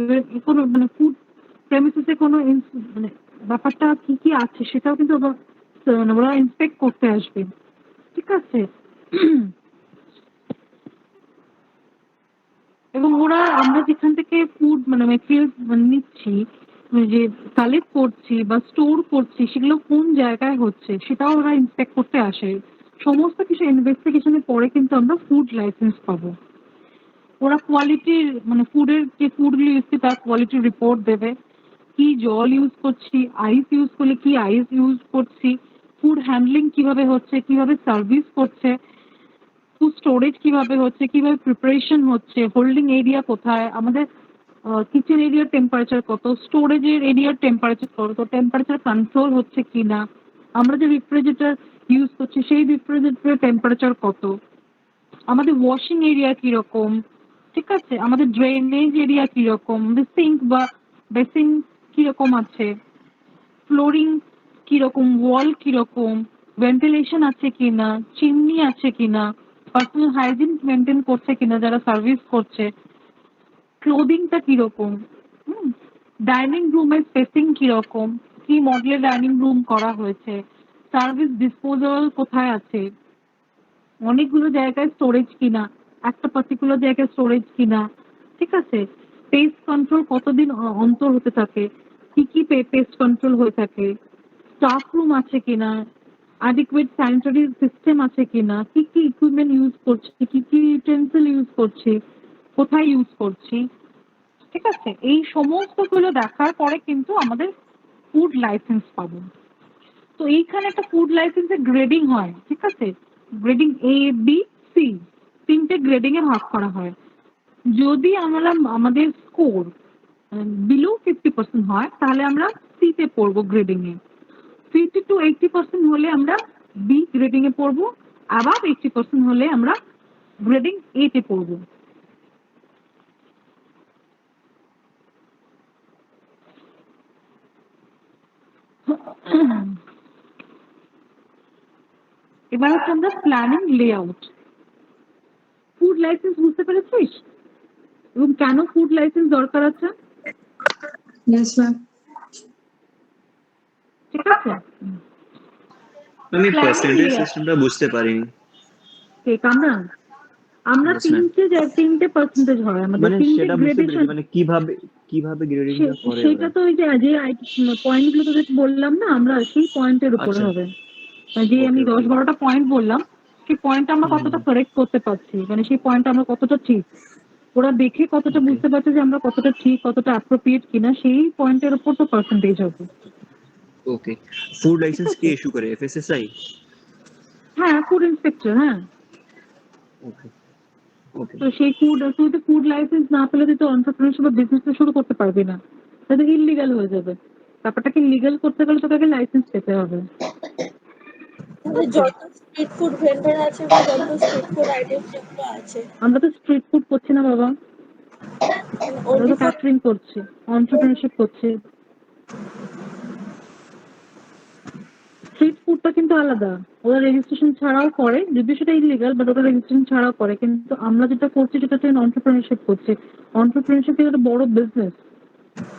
কোনো মানে ফুড প্রেমিসিসে কোনো মানে ব্যাপারটা কি কি আছে সেটাও কিন্তু ওরা ইন্সপেক্ট করতে আসবে, ঠিক আছে? এবং ওরা আমরা যেখান থেকে ফুড মানে মেটেরিয়াল নিচ্ছি, যে কালেক্ট করছি বা স্টোর করছি, সেগুলো কোন জায়গায় হচ্ছে সেটাও ওরা ইন্সপেক্ট করতে আসে। সমস্ত কিছু ইনভেস্টিগেশনের পরে কিন্তু আমরা ফুড লাইসেন্স পাবো। ওরা কোয়ালিটির মানে ফুডের যে ফুডগুলো ইউজ করছি তার কোয়ালিটি রিপোর্ট দেবে, কি জল ইউজ করছি, আইস ইউজ করলে কি আইস ইউজ করছি, ফুড হ্যান্ডলিং কিভাবে হচ্ছে, কিভাবে সার্ভিস করছে, ফুড স্টোরেজ কিভাবে হচ্ছে, কিভাবে প্রিপারেশন হচ্ছে, হোল্ডিং এরিয়া কোথায়, আমাদের কিচেন এরিয়ার টেম্পারেচার কত, স্টোরেজের এরিয়ার টেম্পারেচার কত, টেম্পারেচার কন্ট্রোল হচ্ছে কিনা, আমরা যে রেফ্রিজারেটর ইউজ করছি সেই রেফ্রিজারেটরের টেম্পারেচার কত, আমাদের ওয়াশিং এরিয়া কিরকম, ঠিক আছে, আমাদের ড্রেনেজ এরিয়া কিরকম, আমাদের সিঙ্ক বা বেসিন কিরকম আছে, ফ্লোরিং কিরকম, ওয়াল কিরকম, ভেন্টিলেশন আছে কিনা, চিমনি আছে কিনা, পার্সোনাল হাইজিন মেনটেন করছে কিনা যারা সার্ভিস করছে, ক্লোদিংটা কিরকম, ডাইনিং রুমের স্পেসিং কিরকম, কি মডেলের ডাইনিং রুম করা হয়েছে, সার্ভিস ডিসপোজাল কোথায় আছে, অনেকগুলো জায়গায় স্টোরেজ কিনা, একটা পার্টিকুলার জায়গায় স্টোরেজ কিনা, ঠিক আছে, পেস্ট কন্ট্রোল কতদিন অন্তর হতে থাকে, কি কি পেস্ট কন্ট্রোল হয়ে থাকে, স্টাফ রুম আছে কিনা, অ্যাডিকুয়েট স্যানিটারি সিস্টেম আছে কিনা, কি কি ইকুইপমেন্ট ইউজ করছি, কি কি ইউটেন্সিল ইউজ করছি, কোথায় ইউজ করছি, ঠিক আছে? এই সমস্তগুলো দেখার পরে কিন্তু আমাদের ফুড লাইসেন্স পাবো। তো এইখানে একটা ফুড লাইসেন্সের গ্রেডিং হয়, ঠিক আছে? গ্রেডিং এ, বি, সি, তিনটে গ্রেডিং এ ভাগ করা হয়। যদি আমরা আমাদের স্কোর বিলো 50% হয় তাহলে আমরা সি তে পড়বো গ্রেডিং এ, 50 to 80% হলে আমরা বি গ্রেডিং এ পড়বো, আবার 80% হলে আমরা গ্রেডিং এ তে পড়বো। এবার হচ্ছে আমরা প্ল্যানিং লেআউট। ফুড লাইসেন্স বুঝতে পেরেছিস এবং কেন ফুড লাইসেন্স দরকার আছে? Yes, ma'am. ঠিক আছে, আমি Planning পার্সেন্টেজ layout। সিস্টেমটা বুঝতে পারিনি। কে কামরান? আমরা Yes, ma'am. তিনটে পার্সেন্টেজ হয় আমাদের, মানে তিনটে সেটা বুঝতে পেরেছি, গ্রেডেশন। মানে কিভাবে গ্রেডিংটা করে সেটা ওরা। তো ওই যে পয়েন্টগুলো তোদের বললাম না, আমরা সেই পয়েন্টের উপরে আচ্ছা, হবে। যে আমি ওকে 10-12টা পয়েন্ট বললাম, সেই পয়েন্ট আমরা কতটা কারেক্ট করতে পারছি, মানে সেই পয়েন্ট আমরা কতটা ঠিক, ওরা দেখে কতটা ওকে বুঝতে পারছে যে আমরা কতটা ঠিক, কতটা অ্যাপ্রোপ্রিয়েট কিনা, সেই পয়েন্টের উপর তো পার্সেন্টেজ হবে। ওকে। ফুড ঠিক লাইসেন্স কে আছে, ইস্যু করে? এফএসএসআই? হ্যাঁ ফুড ইন্সপেক্টর, হ্যাঁ। ওকে ওকে তো সেই তুই তো ফুড লাইসেন্স না পেলে তুই তো এন্টারপ্রেনারশিপ বা বিজনেস শুরু করতে পারবি না, তাহলে ইললিগাল হয়ে যাবে। ব্যাপারটাকে লিগাল করতে গেলে তোকে আগে লাইসেন্স পেতে হবে। মানে যত স্ট্রিট ফুড ভেন্ডর আছে বা যত স্ট্রিট ফুড আইটেম যেগুলো আছে, আমরা তো স্ট্রিট ফুড করছি না বাবা, আমরা only তো for ক্যাটারিং করছি, এন্টারপ্রেনারশিপ করছি। স্ট্রিট ফুডটা কিন্তু আলাদা, ওরা রেজিস্ট্রেশন ছাড়াও করে, যদিও সেটা ইলিগাল, বাট ওরা রেজিস্ট্রেশন ছাড়াও করে। কিন্তু আমরা যেটা করছি সেটা হচ্ছে এন্টারপ্রেনারশিপ করছি। এন্টারপ্রেনারশিপ কিন্তু একটা বড় বিজনেস,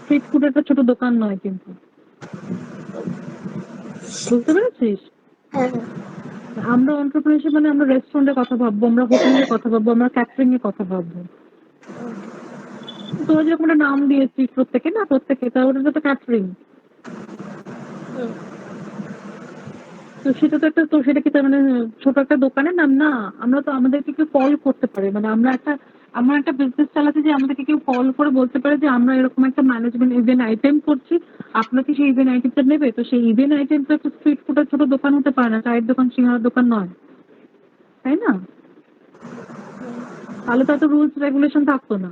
স্ট্রিট ফুড একটা ছোট দোকান নয় কিন্তু, বুঝতে পেরেছিস? হ্যাঁ আমরা এন্টারপ্রেনারশিপ মানে আমরা রেস্টুরেন্টের কথা ভাববো, আমরা হোটেলের কথা ভাববো, আমরা ক্যাটারিং এর কথা ভাববো। তোরা যেরকম একটা নাম দিয়েছিস প্রত্যেকে, না প্রত্যেকে, তা ওটা তো ক্যাটারিং। তো সেটা তো একটা, তো সেটা কি তার মানে ছোট একটা দোকানের নাম না? আমরা তো আমাদেরকে কেউ কল করতে পারে, মানে আমরা একটা বিজনেস চালাতে, যে আমাদেরকে কেউ কল করে বলতে পারে যে আমরা এরকম একটা ম্যানেজমেন্ট ইভেন্ট আইটেম করছি, আপনাকে সেই ইভেন্ট আইটেমটা নেবে। তো সেই ইভেন্ট আইটেমটা একটা স্ট্রিট ফুডের ছোট দোকান হতে পারে না, চায়ের দোকান সিঙ্গারার দোকান নয়, তাই না? তাহলে তো এত রুলস রেগুলেশন থাকতো না,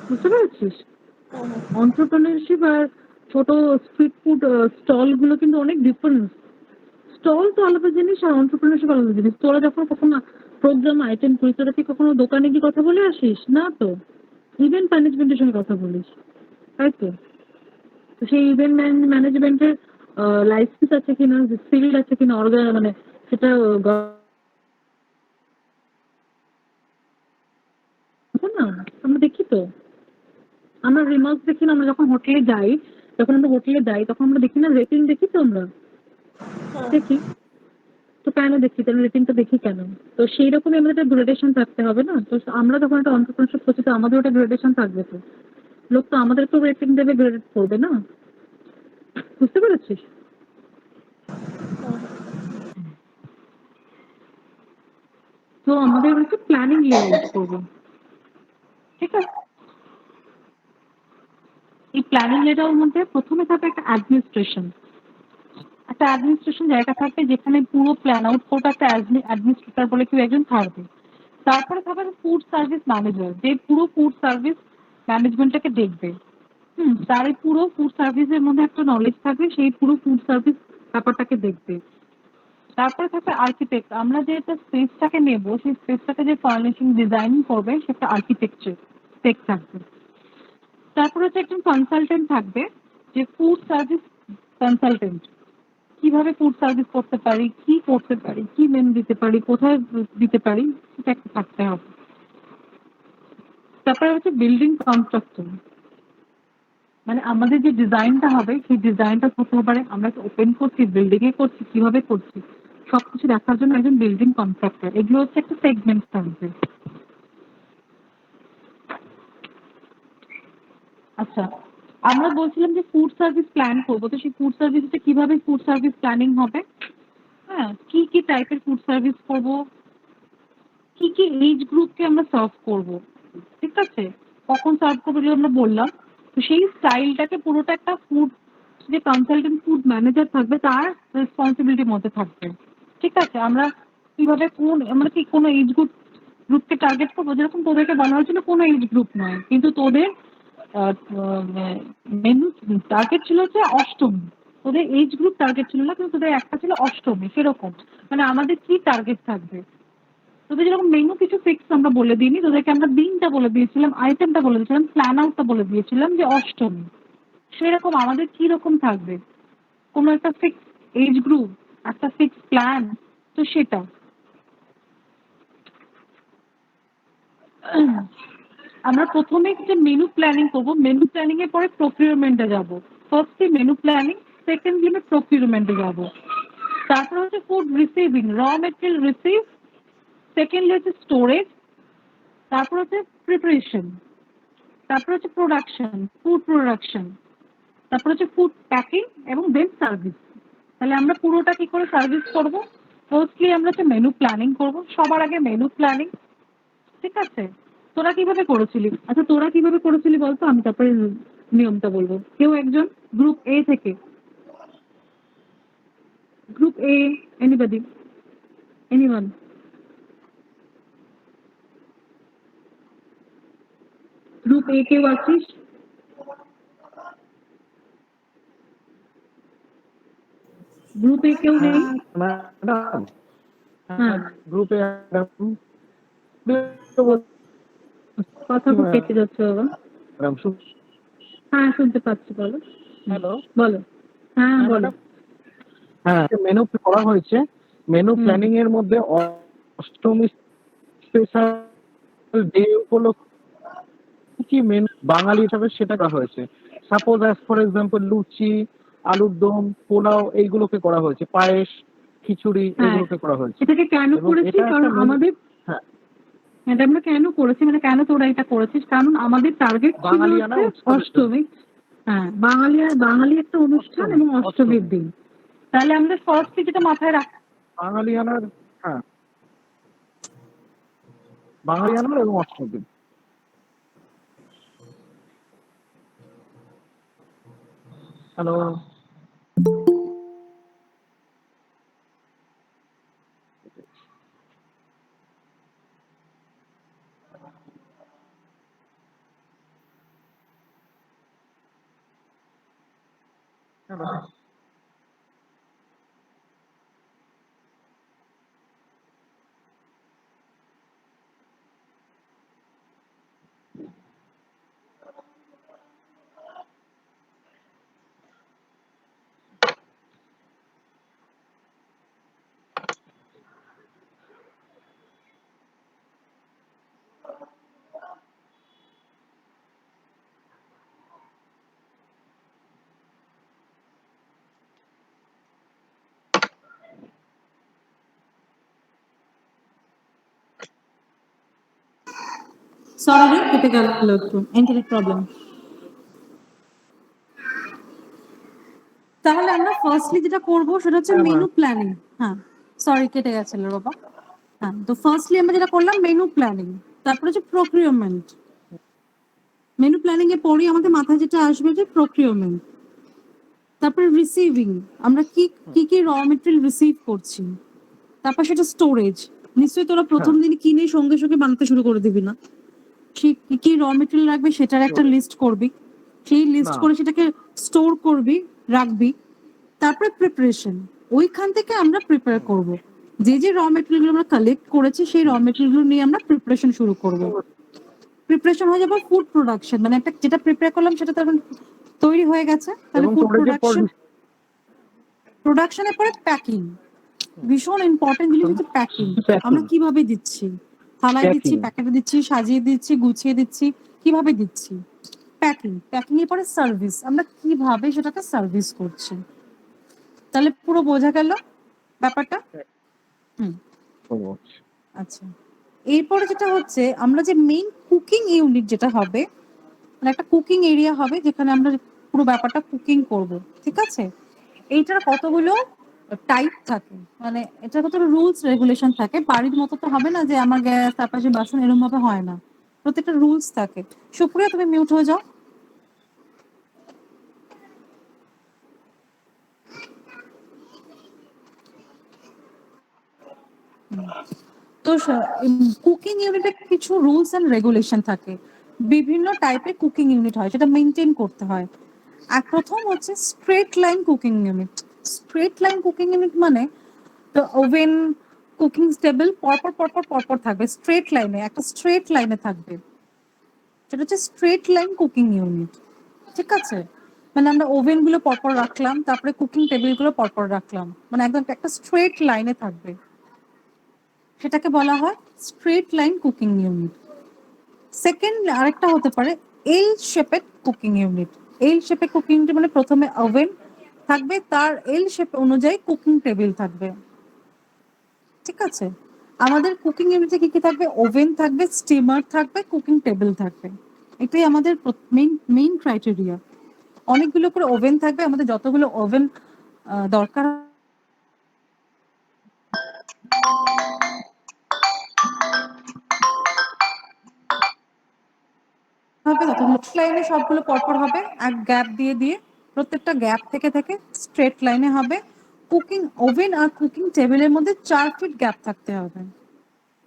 বুঝতে পেরেছিস? এন্টারপ্রেনারশিপ আর ছোট স্ট্রিট ফুড স্টল গুলো কিন্তু অনেক ডিফারেন্স। স্টল তো আলাদা জিনিস আর এন্টারপ্রেনারশিপ আলাদা জিনিস। তোরা যখন কখনো প্রোগ্রাম আইটেম করিস, তোরা কি কখনো দোকানে গিয়ে কথা বলে আসিস? না তো, ইভেন্ট ম্যানেজমেন্টের সঙ্গে কথা বলিস, তাই তো? তো সেই ইভেন্ট ম্যানেজমেন্টের লাইসেন্স আছে কিনা, সিল্ড আছে কিনা, মানে সেটা না, আমরা দেখি তো, আমরা রিমার্কস দেখি না, আমরা যখন হোটেলে যাই, তখন আমরা দেখি না, রেটিং দেখি তো আমরা, দেখি তো। কেন দেখি? তাহলে রেটিংটা দেখি কেন? তো সেই রকমই আমাদের একটা গ্রেডেশন থাকতে হবে না? তো আমরা যখন একটা এন্টারপ্রেনারশিপ করছি, তো আমাদের একটা গ্রেডেশন থাকবে তো, লোক তো আমাদেরকেও রেটিং দেবে, গ্রেডেড করবে না, বুঝতে পেরেছিস? তো আমাদের হচ্ছে প্ল্যানিং লেআউট করবো, ঠিক আছে? এই প্ল্যানিং লেআউটের মধ্যে প্রথমে থাকবে একটা অ্যাডমিনিস্ট্রেশন, একটা অ্যাডমিনিস্ট্রেশন জায়গা থাকবে যেখানে পুরো প্ল্যান আউট করবে একটা অ্যাডমিনিস্ট্রেটর বলে কেউ একজন থাকবে। তারপরে থাকবে ফুড সার্ভিস ম্যানেজার, যে পুরো ফুড সার্ভিস ম্যানেজমেন্টটাকে দেখবে। তার এই পুরো ফুড সার্ভিসের মধ্যে একটা নলেজ থাকবে, সেই পুরো ফুড সার্ভিস ব্যাপারটাকে দেখবে। তারপরে থাকবে আর্কিটেক্ট, আমরা যে একটা স্পেসটাকে নেব, সেই স্পেসটাকে যে ফার্নিশিং ডিজাইনিং করবে সেটা আর্কিটেকচার থাকবে। তারপরে হচ্ছে একজন কনসালটেন্ট থাকবে, যে ফুড সার্ভিস কনসালটেন্ট, কিভাবে ফুড সার্ভিস করতে পারি, কি করতে পারি, কি মেনু দিতে পারি, কোথায় দিতে পারি, সেটা একটা থাকতে হবে। তারপরে হচ্ছে বিল্ডিং কনস্ট্রাকশন, মানে আমাদের যে ডিজাইনটা হবে সেই ডিজাইনটা হতে পারে আমরা ওপেন করছি, বিল্ডিং এ করছি, কিভাবে করছি, সবকিছু দেখার জন্য একজন বিল্ডিং কন্ট্রাক্টর। এগুলো হচ্ছে একটা সেগমেন্ট থাকবে। আচ্ছা, আমরা বলছিলাম যে ফুড সার্ভিস প্ল্যান করবো, তো সেই ফুড সার্ভিসটা কিভাবে ফুড সার্ভিস প্ল্যানিং হবে, হ্যাঁ, কি কি টাইপের ফুড সার্ভিস করবো, কি কি এজ গ্রুপকে আমরা সার্ভ করব, ঠিক আছে, কখন সার্ভ করবো যেগুলো আমরা বললাম। তো সেই স্টাইলটাকে পুরোটা একটা ফুড, যে কনসালটেন্ট ফুড ম্যানেজার থাকবে তার রেসপন্সিবিলিটির মধ্যে থাকবে, ঠিক আছে। আমরা কিভাবে আমরা কি কোনো এজ গ্রুপকে টার্গেট করবো, যেরকম তোদেরকে বলা হয়েছিল কোনো এজ গ্রুপ নয়, কিন্তু তোদের মেনু টার্গেট ছিল হচ্ছে অষ্টমী, তোদের এজ গ্রুপ টার্গেট ছিল না, কিন্তু তোদের একটা ছিল অষ্টমী, সেরকম মানে আমাদের কি টার্গেট থাকবে। তোদের যেরকম মেনু কিছু ফিক্স আমরা বলে দিইনি, তোদেরকে আমরা দিনটা বলে দিয়েছিলাম, আইটেমটা বলে দিয়েছিলাম, প্ল্যান আউটটা বলে দিয়েছিলাম যে অষ্টমী, সেরকম আমাদের কি রকম থাকবে, কোনো একটা ফিক্স এজ গ্রুপ, একটা ফিক্স প্ল্যান, তো সেটা আমরা প্রথমে যে মেনু প্ল্যানিং করব, মেনু প্ল্যানিং এর পরে প্রকিউরমেন্টে যাব। ফার্স্টলি মেনু প্ল্যানিং, সেকেন্ডলি প্রকিউরমেন্টে যাব। তারপর হচ্ছে ফুড রিসিভিং, র মেটেরিয়াল রিসিভ, সেকেন্ডলি হচ্ছে স্টোরেজ, তারপর হচ্ছে প্রিপারেশন, তারপর হচ্ছে প্রোডাকশন, ফুড প্রোডাকশন, তারপর হচ্ছে ফুড প্যাকিং এবং দেন সার্ভিস। তাহলে আমরা পুরোটা কি করে সার্ভিস করব? ফার্স্টলি আমরা হচ্ছে মেনু প্ল্যানিং করব, সবার আগে মেনু প্ল্যানিং। ঠিক আছে, তোরা কিভাবে করেছিলি? আচ্ছা তোরা কিভাবে করেছিলি বলতো, আমি তারপরে নিয়মটা বলবো। কেউ একজন গ্রুপ এ থেকে, গ্রুপ এ, এনিবডি, এনিওয়ান? গ্রুপ এ কেউ আছিস? গ্রুপ এ কেউ নেই? ম্যাডাম, হ্যাঁ, গ্রুপে কথা খুব কেটে যাচ্ছে বাবা। হ্যাঁ শুনতে পাচ্ছি, বলো। হ্যালো, বলো। হ্যাঁ বলো। হ্যাঁ, মেনু করা হয়েছে। মেনু হুম। প্ল্যানিং এর মধ্যে অষ্টমী স্পেশাল ডে উপলক্ষে কি মেনু বাঙালি হিসাবে সেটা করা হয়েছে। সাপোজ অ্যাজ ফর এক্সাম্পল লুচি, আলুর দম, পোলাও এইগুলোকে করা হয়েছে, পায়েস, খিচুড়ি হ্যাঁ, এগুলোকে করা হয়েছে। এটাকে কেন এবং করেছি? এটা কারণ একটা আমাদের, হ্যাঁ, এটা আমরা কেন করেছি, মানে কেন তোরা এটা করেছিস? কারণ আমাদের টার্গেট ছিল বাঙালিয়ানা হচ্ছে উৎসবের জন্য। অষ্টমী। হ্যাঁ, বাঙালি একটা অনুষ্ঠান এবং অষ্টমীর দিন। তাহলে আমরা ফার্স্টলি যেটা মাথায় রাখ, বাঙালিয়ানার, হ্যাঁ, বাঙালিয়ানার এবং অষ্টমীর দিন। হ্যালো, সরি রে কেটে গেল একটু, ইন্টারনেট প্রবলেম। তাহলে আমরা ফার্স্টলি যেটা করব সেটা হচ্ছে হ্যাঁ, মেনু প্ল্যানিং। হ্যাঁ, সরি কেটে গেছিল বাবা। হ্যাঁ, তো ফার্স্টলি আমরা যেটা করলাম মেনু প্ল্যানিং, তারপরে হচ্ছে প্রকিউরমেন্ট। মেনু প্ল্যানিং এর পরেই আমাদের মাথায় যেটা আসবে যে প্রকিউরমেন্ট, তারপরে রিসিভিং, আমরা কি কি কি র মেটেরিয়াল রিসিভ করছি, তারপর সেটা স্টোরেজ। নিশ্চয়ই তোরা প্রথম দিন কিনে সঙ্গে সঙ্গে বানাতে শুরু করে দিবি না, সেই কি কি র মেটেরিয়াল লাগবে সেটার একটা লিস্ট করবি, সেই লিস্ট না। করে সেটাকে স্টোর করবি, রাখবি। তারপরে প্রিপারেশন, ওইখান থেকে আমরা প্রিপেয়ার করব। যে যে র মেটেরিয়াল আমরা কালেক্ট করেছি সেই র মেটেরিয়াল নিয়ে আমরা প্রিপারেশন শুরু করব। প্রিপারেশন হয়ে যাবে ফুড প্রোডাকশন, মানে একটা যেটা প্রিপেয়ার করলাম সেটা তখন তৈরি হয়ে গেছে, তাহলে এবং ফুড স্টোরেজের পর প্রোডাকশন। প্রোডাকশনের পরে প্যাকিং, ভীষণ ইম্পর্টেন্ট জিনিস হচ্ছে প্যাকিং। আমরা কিভাবে দিচ্ছি, থালায় দিচ্ছি, Packing। প্যাকেটে দিচ্ছি, সাজিয়ে দিচ্ছি, গুছিয়ে দিচ্ছি, কিভাবে দিচ্ছি। প্যাকিং, প্যাকিং এর পরে সার্ভিস, আমরা কিভাবে সেটাকে সার্ভিস করছি। তাহলে পুরো বোঝা গেল ব্যাপারটা? হুম, আচ্ছা। এরপরে যেটা হচ্ছে আমরা যে মেইন কুকিং ইউনিট যেটা হবে, মানে একটা কুকিং এরিয়া হবে যেখানে আমরা পুরো ব্যাপারটা কুকিং করব, ঠিক আছে? এইটার কতগুলো টাইপ থাকে, মানে এটা কতগুলো রুলস রেগুলেশন থাকে। বাড়ির মতো তো হবে না যে আমার গ্যাস তার পাশে বাসন, এরকম ভাবে হয় না। প্রত্যেকটা রুলস থাকে। সুপ্রিয়া তুমি মিউট হয়ে যাও। তো কুকিং ইউনিটে কিছু রুলস এন্ড রেগুলেশন থাকে। বিভিন্ন টাইপের কুকিং ইউনিট হয়, সেটা মেনটেন করতে হয়। আর প্রথম হচ্ছে straight line cooking unit. Straight line cooking unit মানে ওভেন, কুকিং টেবিল পরপর পরপর পরপর থাকবে, স্ট্রেট লাইনে, একটা স্ট্রেট লাইনে থাকবে। সেটা হচ্ছে স্ট্রেট লাইন কুকিং ইউনিট, ঠিক আছে? মানে আমরা ওভেন গুলো পরপর রাখলাম, তারপরে কুকিং টেবিল গুলো পরপর রাখলাম, মানে একদম একটা স্ট্রেট লাইনে থাকবে, সেটাকে বলা হয় straight line cooking unit. Second আরেকটা হতে পারে এল শেপের কুকিং ইউনিট। এল শেপের কুকিং মানে প্রথমে ওভেন থাকবে, তার এল শেপ অনুযায়ী কুকিং টেবিল থাকবে, ঠিক আছে? আমাদের কুকিং ইউনিটে কি কি থাকবে? ওভেন থাকবে, স্টিমার থাকবে, কুকিং টেবিল থাকবে। এটাই আমাদের মেইন ক্রাইটেরিয়া। অনেকগুলো করে ওভেন থাকবে, আমাদের যতগুলো ওভেন দরকার হবে ততগুলো লাইনে সবগুলো পরপর হবে, এক গ্যাপ দিয়ে দিয়ে, প্রত্যেকটা গ্যাপ থেকে থেকে স্ট্রেট লাইনে হবে। কুকিং ওভেন আর কুকিং টেবিলের মধ্যে 4 ফিট গ্যাপ থাকতে হবে।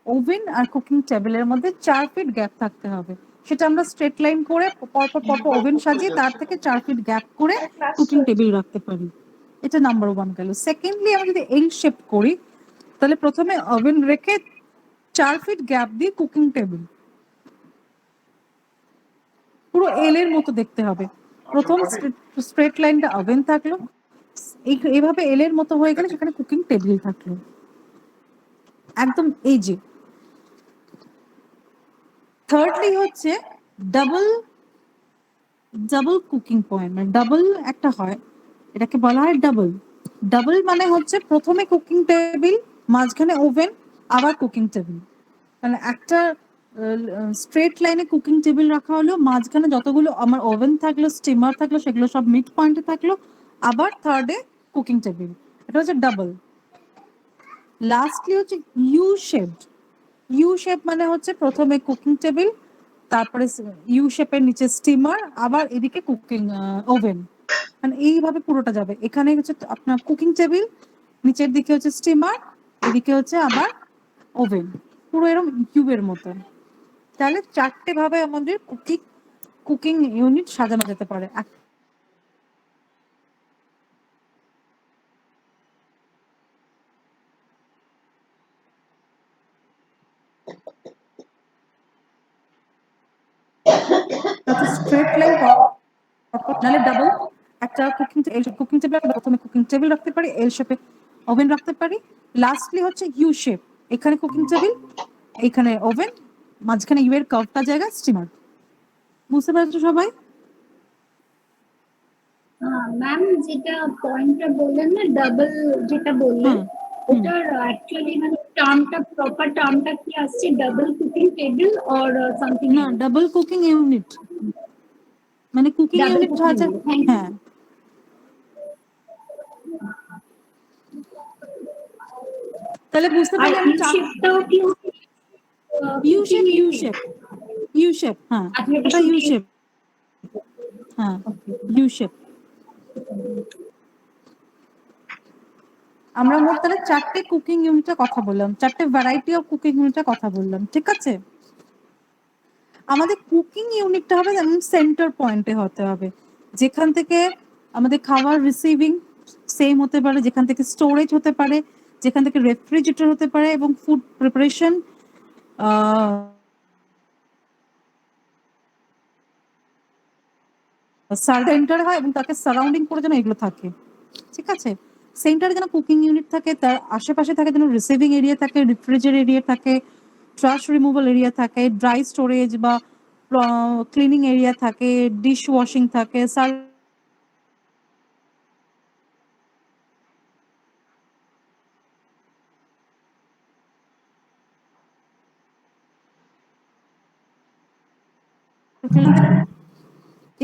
ওভেন আর কুকিং টেবিলের মধ্যে 4 ফিট গ্যাপ থাকতে হবে। সেটা আমরা স্ট্রেট লাইন করে পরপর পরপর ওভেন সাজিয়ে তার থেকে 4 ফিট গ্যাপ করে কুকিং টেবিল রাখতে পারি। এটা নাম্বার 1 গেল। সেকেন্ডলি আমরা যদি এল শেপ করি, তাহলে প্রথমে ওভেন রেখে 4 ফিট গ্যাপ দিয়ে কুকিং টেবিল, পুরো এল এর মতো দেখতে হবে। প্রথম স্ট্রেট লাইনটা ওভেন থাকলো, এইভাবে এল এর মতো হয়ে গেলে সেখানে কুকিং টেবিল থাকলো, একদম এই যে। থার্ডলি হচ্ছে ডাবল ডাবল কুকিং পয়েন্ট, মানে ডাবল একটা হয়, এটাকে বলা হয় ডাবল। ডাবল মানে হচ্ছে প্রথমে কুকিং টেবিল, মাঝখানে ওভেন, আবার কুকিং টেবিল। মানে একটা স্ট্রেট লাইনে কুকিং টেবিল রাখা হলো, মাঝখানে যতগুলো আমার ওভেন থাকলো, স্টিমার থাকলো, সেগুলো সব মিড পয়েন্টে থাকলো, আবার থার্ডে কুকিং টেবিল। এটা হচ্ছে ডাবল। লাস্টলি হচ্ছে ইউ শেপড। ইউ শেপ মানে হচ্ছে প্রথমে কুকিং টেবিল, তারপরে ইউ শেপের নিচে স্টিমার, আবার এদিকে কুকিং ওভেন, মানে এইভাবে পুরোটা যাবে। এখানে হচ্ছে আপনার কুকিং টেবিল, নিচের দিকে হচ্ছে স্টিমার, এদিকে হচ্ছে আবার ওভেন, পুরো এরকম কিউবের মতো। তাহলে 4টে ভাবে আমাদের কুকিং ইউনিট সাজানো যেতে পারে। স্ট্রেট লাইন নাহলে ডাবল, একটা কুকিং টেবিল প্রথমে কুকিং টেবিল রাখতে পারি, এল শেপে ওভেন রাখতে পারি। লাস্টলি হচ্ছে ইউ শেপ, এখানে কুকিং টেবিল, এখানে ওভেন, মাঝখানে ইউ এর কার্ভটা জায়গা স্টিমার। বুঝতে পারছো সবাই? ম্যাম যেটা পয়েন্টটা বললেন না, ডাবল যেটা বললেন, ওটার অ্যাকচুয়ালি মানে টার্মটা, প্রপার টার্মটা কি আসছে? Double cooking table or something না, ডাবল কুকিং ইউনিট, মানে কুকিং ইউনিট আছে। হ্যাঁ, তাহলে বুঝতে পারলে আমি শেপটাও কি you shape, you shape, you shape, হ্যাঁ এটা ইউ শেপ, হ্যাঁ ইউ শেপ। আমরা মোট তাহলে 4টে কুকিং ইউনিটের কথা বললাম, 4টে ভ্যারাইটি অফ কুকিং ইউনিটের কথা বললাম, ঠিক আছে? আমাদের কুকিং ইউনিটটা হবে যেমন সেন্টার পয়েন্টে হতে হবে, যেখান থেকে আমাদের খাবার রিসিভিং সেম হতে পারে, যেখান থেকে স্টোরেজ হতে পারে, যেখান থেকে রেফ্রিজারেটর হতে পারে, এবং ফুড প্রিপারেশন সেন্টার হয়, এবং তাকে সারাউন্ডিং করে যেন এগুলো থাকে, ঠিক আছে? সেন্টারে যেন কুকিং ইউনিট থাকে, তার আশেপাশে থাকে যেন রিসিভিং এরিয়া থাকে, রেফ্রিজারেটর এরিয়া থাকে, ট্রাশ রিমুভাল এরিয়া থাকে, ড্রাই স্টোরেজ বা ক্লিনিং এরিয়া থাকে, ডিশ ওয়াশিং থাকে,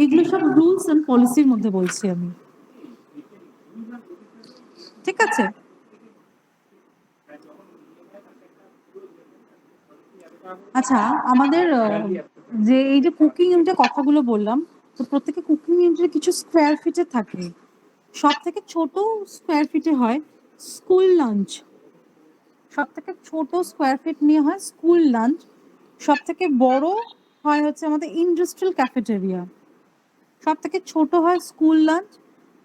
এগুলো সব রুলস এন্ড পলিসির মধ্যে বলছি আমি, ঠিক আছে? আচ্ছা, আমাদের যে এই যে কুকিং ইউনিটের কথাগুলো বললাম, তো প্রত্যেকে কুকিং ইউনিটে কিছু স্কোয়ার ফিটে থাকে। সব থেকে ছোট স্কোয়ার ফিটে হয় স্কুল লাঞ্চ, সব থেকে ছোট স্কোয়ার ফিট নিয়ে হয় স্কুল লাঞ্চ, সব থেকে বড় হয় হচ্ছে আমাদের ইন্ডাস্ট্রিয়াল ক্যাফেটেরিয়া। সব থেকে ছোট হয় স্কুল লাঞ্চ,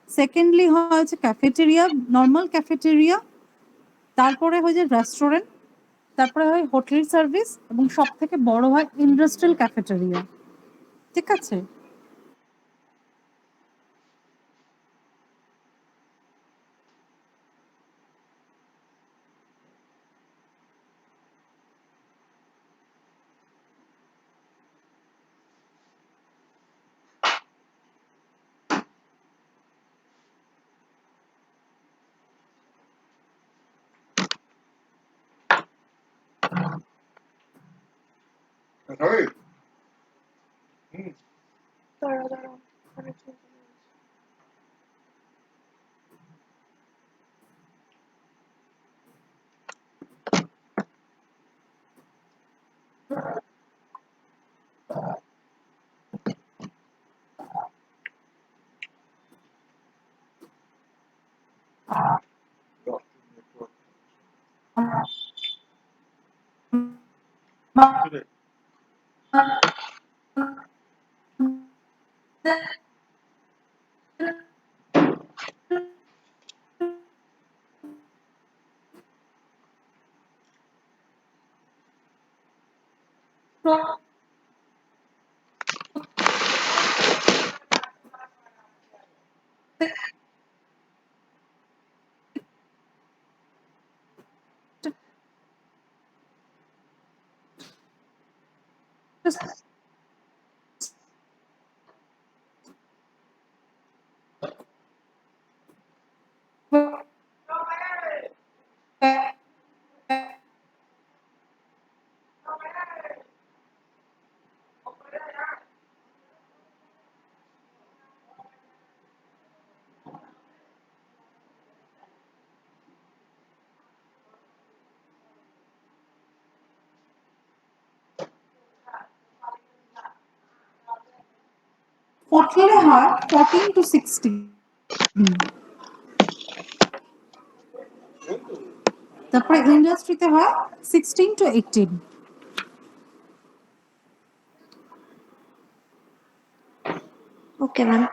সেকেন্ডলি হয় হচ্ছে ক্যাফেটেরিয়া, নর্মাল ক্যাফেটেরিয়া, তারপরে হয় যে রেস্টুরেন্ট, তারপরে হয় হোটেল সার্ভিস, এবং সব থেকে বড় হয় ইন্ডাস্ট্রিয়াল ক্যাফেটেরিয়া, ঠিক আছে? দাঁড়াও অনেক চিন্তা করছি। হোটেলে হয় 14 to 16, তারপরে ইন্ডাস্ট্রিতে হয় 16 to 18। Okay ma'am.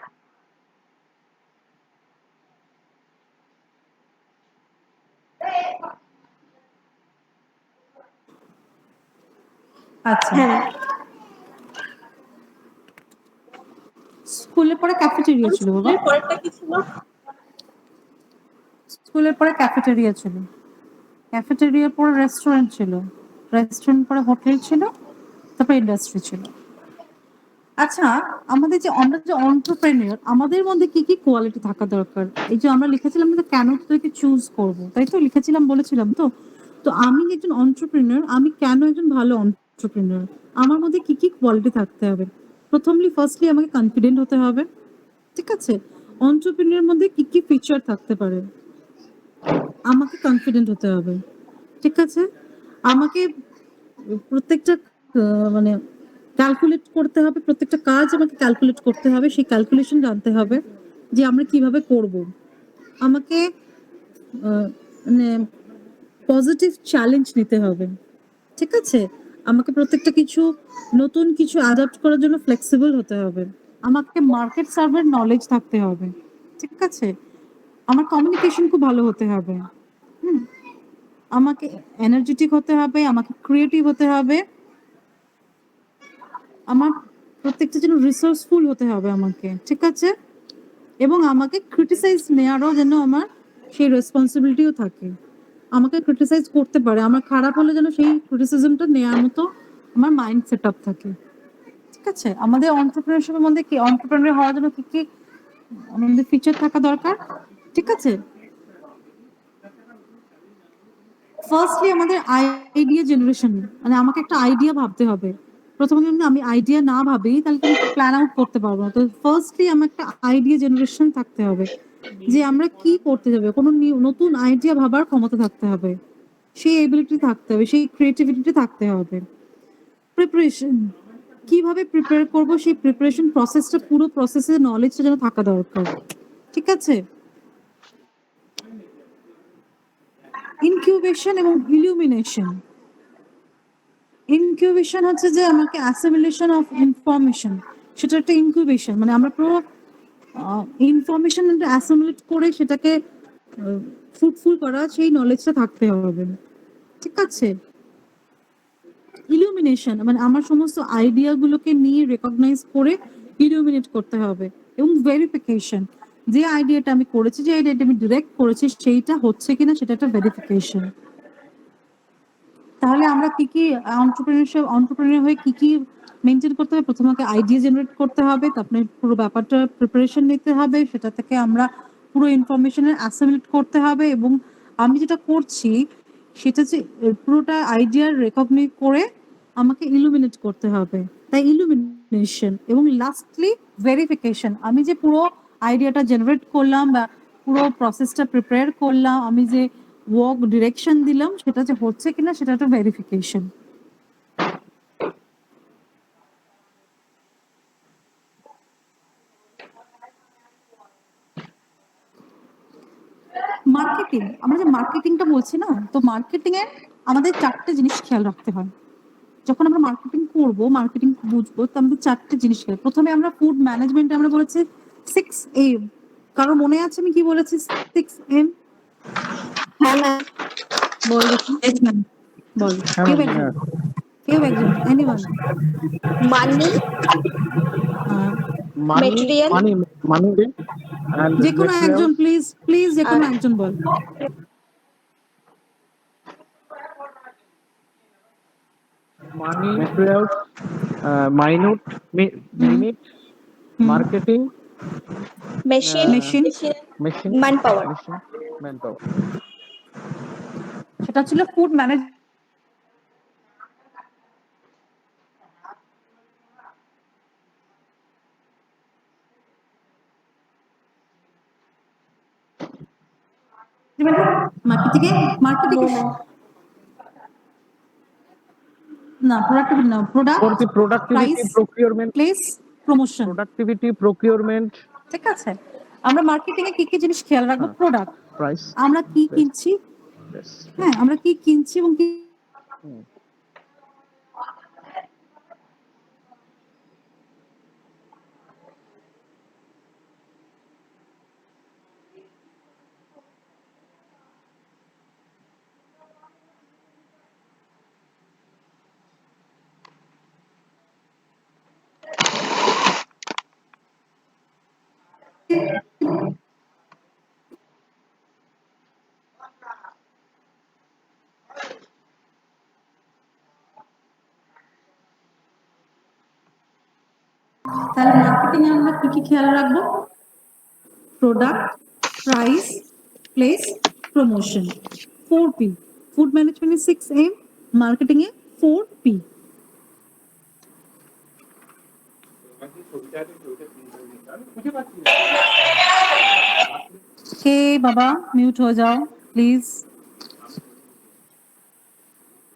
আচ্ছা, হ্যাঁ স্কুলের পরে ক্যাফেটেরিয়া ছিল বাবা, স্কুলের পরেরটা কি ছিল? স্কুলের পরে ক্যাফেটেরিয়া ছিল, ক্যাফেটেরিয়ার পরে রেস্টুরেন্ট ছিল, রেস্টুরেন্ট পরে হোটেল ছিল, তারপরে ইন্ডাস্ট্রি ছিল। আচ্ছা, আমাদের যে আমরা যে এন্টারপ্রেনিউর, আমাদের মধ্যে কি কি কোয়ালিটি থাকা দরকার? এই যে আমরা লিখেছিলাম যে কেন তোদেরকে চুজ করব, তাই তো লিখেছিলাম, বলেছিলাম তো। তো আমি একজন এন্টারপ্রেনিউর, আমি কেন একজন ভালো এন্টারপ্রেনিউর? আমার মধ্যে কি কি কোয়ালিটি থাকতে হবে? ফার্স্টলি আমাকে কনফিডেন্ট হতে হবে, ঠিক আছে? এন্টারপ্রেনিউর মধ্যে কি কি ফিচার থাকতে পারে? আমাকে কনফিডেন্ট হতে হবে, ঠিক আছে? আমাকে প্রত্যেকটা মানে ক্যালকুলেট করতে হবে, প্রত্যেকটা কাজ আমাকে ক্যালকুলেট করতে হবে, সেই ক্যালকুলেশন জানতে হবে যে আমরা কিভাবে করব। আমাকে মানে পজিটিভ চ্যালেঞ্জ নিতে হবে, ঠিক আছে? আমাকে প্রত্যেকটা কিছু নতুন কিছু অ্যাডাপ্ট করার জন্য ফ্লেক্সিবল হতে হবে। আমাকে মার্কেট সার্ভের নলেজ থাকতে হবে, ঠিক আছে? আমার কমিউনিকেশন খুব ভালো হতে হবে, আমাকে এনার্জেটিক হতে হবে, আমাকে ক্রিয়েটিভ হতে হবে, আমার প্রত্যেকটা যেন রিসোর্সফুল হতে হবে আমাকে, ঠিক আছে? এবং আমাকে ক্রিটিসাইজ নেওয়ারও যেন আমার সেই রেসপন্সিবিলিটিও থাকে। আমাকে ক্রিটিসাইজ করতে পারে, আমার খারাপ হলে যেন সেই ক্রিটিসিজমটা নেওয়ার মতো আমার মাইন্ড সেট আপ থাকে, ঠিক আছে? আমাদের এন্টারপ্রেনারশিপের মধ্যে কি, এন্টারপ্রেনার হওয়ার জন্য কি কি আমাদের ফিচার থাকা দরকার, ঠিক আছে? ফার্স্টলি আমাদের আইডিয়া জেনারেশন, মানে আমাকে একটা আইডিয়া ভাবতে হবে। প্রথমে যদি আমি আইডিয়া না ভাবি তাহলে তুমি প্ল্যান আউট করতে পারবো না। তো ফার্স্টলি আমার একটা আইডিয়া জেনারেশন থাকতে হবে, যে আমরা কি করতে যাবে, কোনো নতুন আইডিয়া ভাবার ক্ষমতা থাকতে হবে, সেই এবিলিটি থাকতে হবে, সেই ক্রিয়েটিভিটি থাকতে হবে। প্রিপারেশন, কিভাবে প্রিপেয়ার করব, সেই প্রিপারেশন প্রসেসটা, পুরো প্রসেসের নলেজটা যেন থাকা দরকার, ঠিক আছে? ইনকিউবেশন এবং ইলুমিনেশন। ইনকিউবেশন হচ্ছে যে আমাকে অ্যাসিমিলেশন অফ ইনফরমেশন, সেটা একটা ইনকিউবেশন, মানে আমরা পুরো ইনফরমেশন অ্যাসিমিলেট করে সেটাকে ফ্রুটফুল করা, সেই নলেজটা থাকতে হবে, ঠিক আছে? ইলুমিনেশন মানে আমার সমস্ত আইডিয়াগুলোকে নিয়ে রেকগনাইজ করে ইলুমিনেট করতে হবে। এবং ভেরিফিকেশন, যে আইডিয়াটা আমি করেছি, যে আইডিয়াটা আমি ডিরেক্ট করেছি, সেইটা হচ্ছে কিনা সেটা একটা ভেরিফিকেশন। তাহলে আমরা কি কি এন্টারপ্রেনার হয়ে কি কি মেনটেন করতে হবে? প্রথমে আইডিয়া জেনারেট করতে হবে, তারপরে পুরো ব্যাপারটা প্রিপারেশন নিতে হবে, সেটা থেকে আমরা পুরো ইনফরমেশনের অ্যাসিমিলেট করতে হবে, এবং আমি যেটা করছি সেটা যে পুরোটা আইডিয়ার রেকগনাইজ করে আমাকে ইলুমিনেট করতে হবে, তাই ইলুমিনেশন এবং লাস্টলি ভেরিফিকেশন। আমি যে পুরো আইডিয়াটা জেনারেট করলাম বা পুরো প্রসেসটা প্রিপেয়ার করলাম, আমি যে ওয়ার্ক ডিরেকশন দিলাম সেটা যে হচ্ছে কিনা সেটা একটা ভেরিফিকেশন। মার্কেটিং, আমরা যে মার্কেটিংটা বলছি না, তো মার্কেটিং এ আমাদের 4টে জিনিস খেয়াল রাখতে হয়। যখন আমরা মার্কেটিং করব, মার্কেটিং বুঝবো, তো আমাদের 4টে জিনিস খেয়াল। প্রথমে আমরা ফুড ম্যানেজমেন্টে আমরা বলেছি 6M। কারো মনে আছে আমি কি বলেছি? 6M হ্যাঁ ম্যাম। বল দেখি, বল। হ্যাঁ কেউ ma'am, একজন, হ্যাঁ। কেউ একজন, anyone? Money, Money, Material. money and যে কোনো materials. একজন প্লিজ, প্লিজ যে কোনো একজন বল। Money, materials, minute, minute, marketing, Machine, Machine. machine, manpower. machine, manpower. সেটা ছিল ফুড ম্যানেজ। মার্কেটিং না, প্রোডাক্টিভিটি না, product, For the productivity, price, procurement, place, promotion. productivity, procurement, ঠিক আছে, আমরা মার্কেটিং এ কি কি জিনিস খেয়াল রাখবো? Product, price. আমরা কি কিনছি, Yes. হ্যাঁ আমরা কি কিনছি এবং কি তাহলে মার্কেটিং এ আমরা কি কি খেয়াল রাখবো? Product, price, place, promotion. 4P। Food management এ 6M, মার্কেটিং এ 4P। কে বাবা মিউট হয়ে যাও প্লিজ।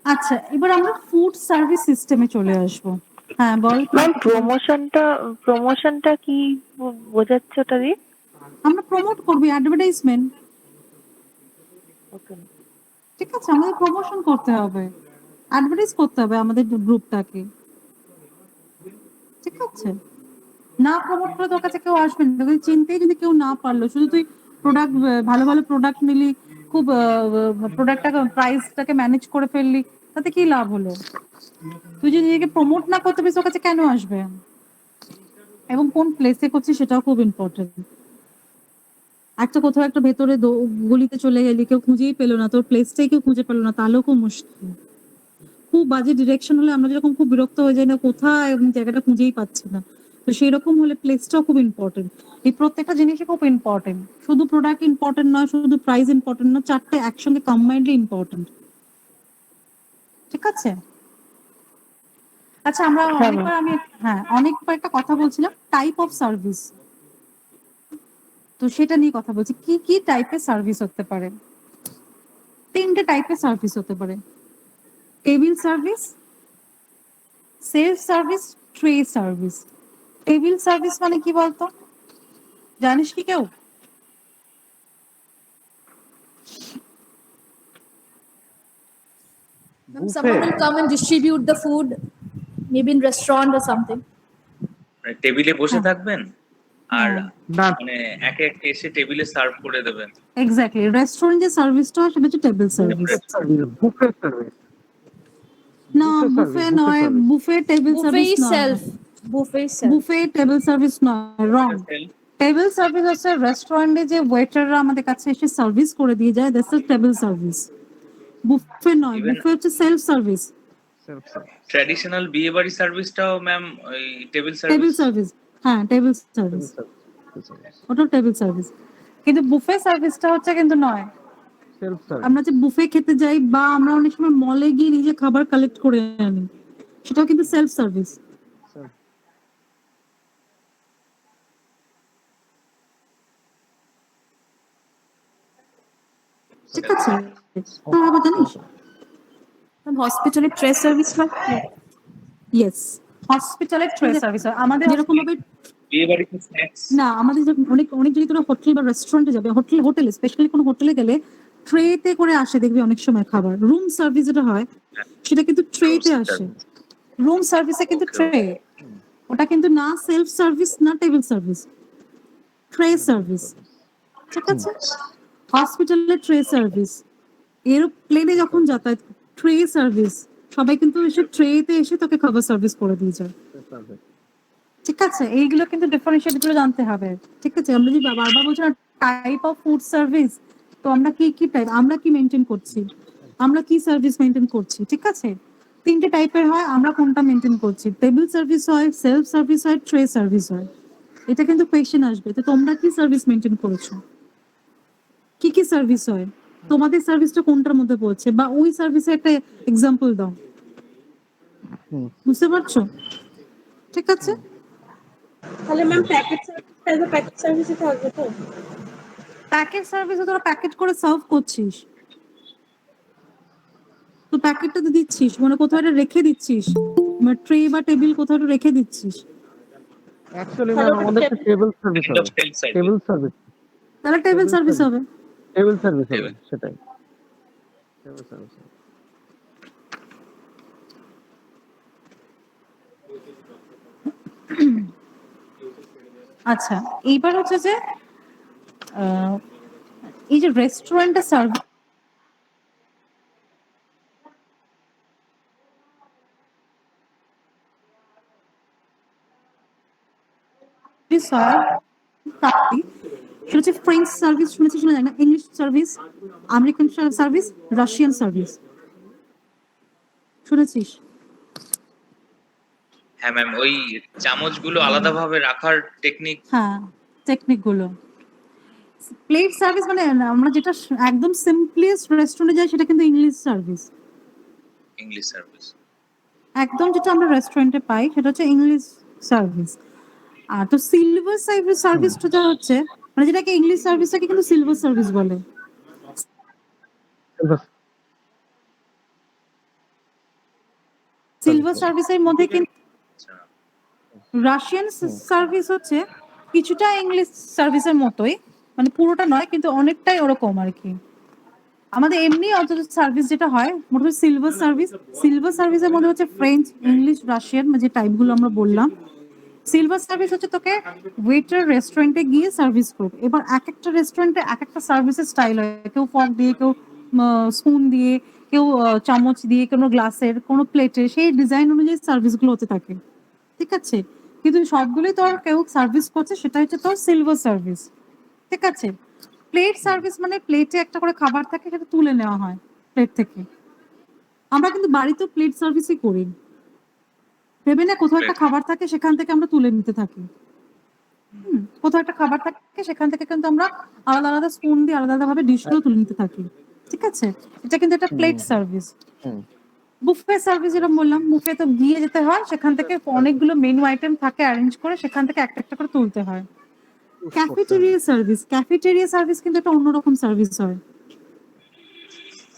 আচ্ছা, এবার আমরা ফুড সার্ভিস সিস্টেমে চলে আসবো। হ্যাঁ বল। ম্যাম প্রমোশনটা কি বোঝাচ্ছে ওটা দিয়ে? আমরা প্রমোট করবো, অ্যাডভার্টাইজমেন্ট। ঠিক আছে, আমাদের প্রমোশন করতে হবে, অ্যাডভার্টাইজ করতে হবে আমাদের গ্রুপটাকে। ঠিক আছে, না প্রমোট করে তোর কাছে কেউ আসবে না, তোকে চিনতেই যদি কেউ না পারলো, শুধু তুই প্রোডাক্ট, ভালো ভালো প্রোডাক্ট নিলি, খুব প্রোডাক্টটাকে প্রাইসটাকে ম্যানেজ করে ফেললি, তাতে কি লাভ হলো? তুই যদি নিজেকে প্রমোট না করতে পারিস, তোর কাছে কেন আসবে? এবং কোন প্লেসে করছিস সেটাও খুব ইম্পর্টেন্ট। একটা কোথাও একটা ভেতরে গলিতে চলে গেলি, কেউ খুঁজেই পেলো না, তোর প্লেসটাই কেউ খুঁজে পেলো না, তাহলেও খুব মুশকিল। খুব বাজে ডিরেকশন হলে আমরা যেরকম খুব বিরক্ত হয়ে যাই না, কোথায় জায়গাটা খুঁজেই পাচ্ছি না, তো সেই রকম হলে প্লেসটাও খুব ইম্পর্টেন্ট। এই প্রত্যেকটা জিনিসই খুব ইম্পর্টেন্ট, শুধু প্রোডাক্ট ইম্পর্টেন্ট নয়, শুধু প্রাইস ইম্পর্টেন্ট নয়, 4টে একসঙ্গে কম্বাইন্ডলি ইম্পর্টেন্ট। ঠিক আছে, আচ্ছা আমরা অনেকবার একটা কথা বলছিলাম টাইপ অফ সার্ভিস, তো সেটা নিয়ে কথা বলছি। কি কি টাইপের সার্ভিস হতে পারে? 3টে টাইপের সার্ভিস হতে পারে। Table service, self service, tray service. Table service মানে কি বলতো, জানিস কি কেউ? Someone will come and distribute the food, maybe in restaurant or something. টেবিলে বসে থাকবেন আর না মানে একে একে এসে টেবিলে সার্ভ করে দেবেন। এক্স্যাক্টলি, রেস্টুরেন্ট যে সার্ভিসটা হয় সেটা হচ্ছে টেবিল সার্ভিস। buffet service. না, বুফে নয়, buffet table Buffet service is নয়। self. Buffet is self. Buffet table service নয়, রং। টেবিল সার্ভিস হচ্ছে রেস্টুরেন্টে যে ওয়েটাররা আমাদের কাছে এসে সার্ভিস করে দিয়ে যায়, that's a table service. Buffet নয়, Even- বুফে হচ্ছে সেলফ সার্ভিস। ট্র্যাডিশনাল বিয়ে বাড়ি সার্ভিসটাও ম্যাম ওই টেবিল টেবিল সার্ভিস। সার্ভিস, হ্যাঁ টেবিল সার্ভিস, ওটা টেবিল সার্ভিস। কিন্তু বুফে সার্ভিসটা হচ্ছে কিন্তু নয়। Self service. আমরা যে বুফে খেতে যাই বা আমরা অনেক সময় মলে গিয়ে নিজে খাবার কালেক্ট করে আনি, সেটাও কিন্তু সেলফ সার্ভিস। Sir, ঠিক আছে? তোর আবার জানিস হসপিটালের ট্রে সার্ভিস হয়। ইয়েস, হসপিটালের ট্রে সার্ভিস হয় আমাদের যেরকম ভাবে বিয়ে বাড়িতে স্ন্যাক্স না আমাদের যে অনেক অনেক যদি তোরা হোটেল বা রেস্টুরেন্টে যাবে, হোটেলে স্পেশালি কোনো হোটেলে গেলে ট্রেতে করে আসে দেখবি অনেক সময় খাবার। রুম সার্ভিস যেটা হয় সেটা কিন্তু ট্রেতে আসে। রুম সার্ভিসে কিন্তু ট্রে, ওটা কিন্তু না সেলফ সার্ভিস না টেবিল সার্ভিস, ট্রে সার্ভিস। ঠিক আছে? হসপিটালের ট্রে সার্ভিস, এরোপ্লেনে যখন যাতায়াত ট্রে সার্ভিস, সবাই কিন্তু এসে ট্রেতে এসে তোকে খাবার সার্ভিস করে দিয়ে যায়। service. ঠিক আছে? এইগুলো কিন্তু ডিফারেন্সিয়েট গুলো জানতে হবে। ঠিক আছে? আমরা যদি বারবার বলছি না টাইপ অফ ফুড সার্ভিস, তো আমরা কি কি টাইপ, আমরা কি মেনটেন করছি, আমরা কি সার্ভিস মেনটেন করছি। ঠিক আছে? 3টে টাইপের হয়, আমরা কোনটা মেনটেন করছি। টেবিল সার্ভিস হয়, সেলফ সার্ভিস হয়, ট্রে সার্ভিস হয়। এটা কিন্তু কোয়েশ্চেন আসবে, তো তোমরা কি সার্ভিস মেনটেন করেছো, কি কি সার্ভিস হয়, তোমাদের সার্ভিসটা কোনটার মধ্যে পড়ছে, বা ওই সার্ভিসে একটা এক্সাম্পল দাও। বুঝতে পারছো? ঠিক আছে? তাহলে ma'am packet service as a packet সার্ভিসে থাকবে তো? প্যাকেট সার্ভিসে তোরা প্যাকেট করে সার্ভ করছিস, তো প্যাকেটটা তো দিচ্ছিস, মানে কোথাও একটা রেখে দিচ্ছিস, ট্রে বা টেবিল কোথাও একটা রেখে দিচ্ছিস, Actually, Hello, ma'am, আমাদের একটা টেবিল সার্ভিস কাইন্ড অফ হবে। সেলফ সার্ভিস টেবিল সার্ভিস, তাহলে টেবিল Table সার্ভিস service. হবে। টেবিল সার্ভিস হবে, Table. সেটাই। Table service. আচ্ছা, এইবার হচ্ছে যে এই যে রেস্টুরেন্টে সার্ভিস হয় তাই, সেটা হচ্ছে ফ্রেঞ্চ সার্ভিস, শুনেছিস না, জানি না, English service, American service, Russian service, শুনেছিস? হ্যাঁ ম্যাম, ওই চামচগুলো আলাদাভাবে রাখার টেকনিক হ্যাঁ, টেকনিক গুলো। প্লেট সার্ভিস মানে আমরা যেটা একদম সিম্পলেস্ট রেস্টুরেন্টে যাই সেটা কিন্তু ইংলিশ সার্ভিস। English service. একদম যেটা আমরা রেস্টুরেন্টে পাই সেটা হচ্ছে ইংলিশ সার্ভিস। আর তো সিলভার সার্ভিসটা যা হচ্ছে, মানে যেটাকে ইংলিশ সার্ভিসটাকে কিন্তু সিলভার সার্ভিস বলে। সিলভার সার্ভিসের মধ্যে কিন্তু আচ্ছা, রাশিয়ান সার্ভিস হচ্ছে কিছুটা ইংলিশ সার্ভিসের মতোই, মানে পুরোটা নয় কিন্তু অনেকটাই ওরকম আর কি। আমাদের এমনি অন্তত সার্ভিস যেটা হয় মোটামুটি সিলভার সার্ভিসের মধ্যে হচ্ছে ফ্রেঞ্চ, ইংলিশ, রাশিয়ান, যে টাইপগুলো আমরা বললাম। সিলভার সার্ভিস হচ্ছে তোকে ওয়েটার রেস্টুরেন্টে গিয়ে সার্ভিস করবে। এবার এক একটা রেস্টুরেন্টে এক একটা সার্ভিসের স্টাইল হয়, কেউ ফর্ক দিয়ে, কেউ স্পুন দিয়ে, কেউ চামচ দিয়ে, কোনো গ্লাসের, কোনো প্লেটে, সেই ডিজাইন অনুযায়ী সার্ভিসগুলো হতে থাকে। ঠিক আছে? কিন্তু সবগুলোই তোর কেউ সার্ভিস করছে, সেটা হচ্ছে তোর সিলভার সার্ভিস। ঠিক আছে? প্লেট সার্ভিস মানে প্লেটে একটা করে খাবার থাকে, সেটা তুলে নেওয়া হয় প্লেট থেকে। আমরা কিন্তু বাড়িতেও প্লেট সার্ভিসই করি, ভেবে না কোথাও একটা খাবার থাকে সেখান থেকে আমরা তুলে নিতে থাকি। কোথাও একটা খাবার থাকে সেখান থেকে কিন্তু আমরা আলাদা আলাদা স্পুন দিয়ে আলাদা আলাদা ভাবে ডিশগুলো তুলে নিতে থাকি। ঠিক আছে? এটা কিন্তু একটা প্লেট সার্ভিস। বুফে সার্ভিস যেরকম বললাম, বুফে তো গিয়ে যেতে হয়, সেখান থেকে অনেকগুলো মেনু আইটেম থাকে অ্যারেঞ্জ করে, সেখান থেকে একটা একটা করে তুলতে হয়। ক্যাফেটেরিয়া সার্ভিস কিন্তু একটা অন্যরকম সার্ভিস হয়।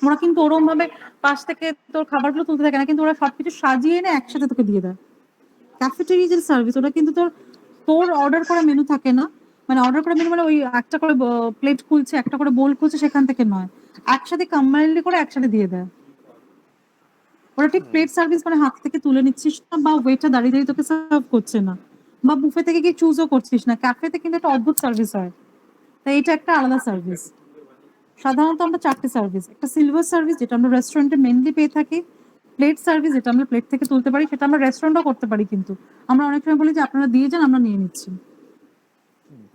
ওরা কিন্তু ওরকম ভাবে পাশ থেকে তোর খাবারগুলো তুলতে থাকে না, কিন্তু ওরা সবকিছু সাজিয়ে এনে একসাথে তোকে দিয়ে দেয়। ক্যাফেটেরিয়া যে সার্ভিস, ওটা কিন্তু তোর অর্ডার করা মেনু থাকে না, মানে অর্ডার করা মেনু মানে ওই একটা করে প্লেট খুলছে, একটা করে বোল খুলছে, সেখান থেকে নয়, একসাথে কম্বাইন্ডলি করে একসাথে দিয়ে দেয়। ওরা ঠিক প্লেট সার্ভিস মানে হাত থেকে তুলে নিচ্ছিস না, বা ওয়েটার দাঁড়িয়ে দাঁড়িয়ে তোকে সার্ভ করছে না, বা বুফে থেকে গিয়ে চুজও করছিস না। ক্যাফেতে কিন্তু একটা অদ্ভুত সার্ভিস হয়, তাই এটা একটা আলাদা সার্ভিস। সাধারণত আমরা 4টে সার্ভিস, একটা সিলভার সার্ভিস যেটা আমরা রেস্টুরেন্টে মেনলি পেয়ে থাকি, প্লেট সার্ভিস যেটা আমরা প্লেট থেকে তুলতে পারি, সেটা আমরা রেস্টুরেন্টও করতে পারি, কিন্তু আমরা অনেক সময় বলি যে আপনারা দিয়ে যান, আমরা নিয়ে নিচ্ছি,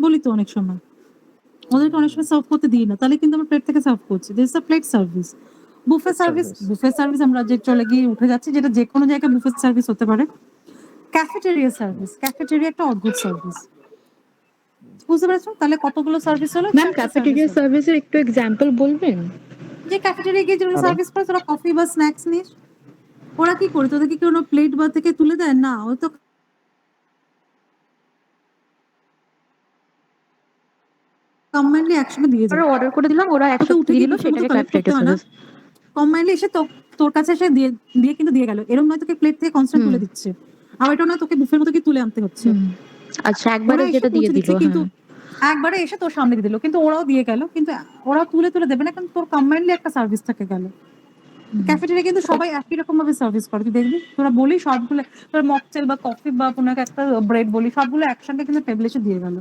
বলি তো অনেক সময়, ওদেরকে অনেক সময় সার্ভ করতে দিই না, তাহলে কিন্তু আমরা প্লেট থেকে সার্ভ করছি। This is a plate service. Buffet service আমরা যে চলে গিয়ে উঠে যাচ্ছি, যেটা যে কোনো জায়গায় বুফে সার্ভিস হতে পারে। ক্যাফেটেরিয়া একটা অদ্ভুত সার্ভিস। বুঝতে পেরেছো? তাহলে কতগুলো সার্ভিস হলো? ম্যাম, ক্যাফেটেরিয়া সার্ভিসের একটু এক্সাম্পল বলবেন? যে ক্যাফেটেরিয়া গিয়ে যেগুলো সার্ভিস করে, তোরা কফি বা স্ন্যাক্স নিস, ওরা কি করে, তোদেরকে কোনো প্লেট বা থেকে তুলে দেয় না, ও তো কম্বাইন্ডলি একসঙ্গে দিয়ে যায়। অর্ডার করে দিলাম, ওরা তো একসাথে উঠে দিয়ে কি দিল, বুফের মতো সেটাকে কালেক্ট করতে ক্যাফেটেরিয়া হয় না, সার্ভিস। কম্বাইন্ডলি এসে তোর কাছে এসে দিয়ে দিয়ে কিন্তু দিয়ে গেল, এরকম নয় তোকে প্লেট থেকে কনস্ট্যান্ট তুলে দিচ্ছে, আবার এটা নয় তোকে বুফের মতো কি তুলে আনতে হচ্ছে। আচ্ছা, একবারে ওরা এসে যেটা দিয়ে পৌঁছে দিল, দিচ্ছে, কিন্তু হ্যাঁ। একবারে এসে তোর সামনে দিয়ে দিল, কিন্তু ওরাও দিয়ে গেল, কিন্তু ওরা তুলে তুলে দেবে না, কারণ তোর কম্বাইন্ডলি একটা সার্ভিস থেকে গেল। ক্যাফেটেরিয়া কিন্তু সবাই একই রকম ভাবে সার্ভিস করে, তুই দেখবি, তোরা বলি সবগুলো, তোর মকটেল বা কফি বা কোনো একটা ব্রেড বলি, সবগুলো একসঙ্গে কিন্তু টেবিলে এসে দিয়ে গেল।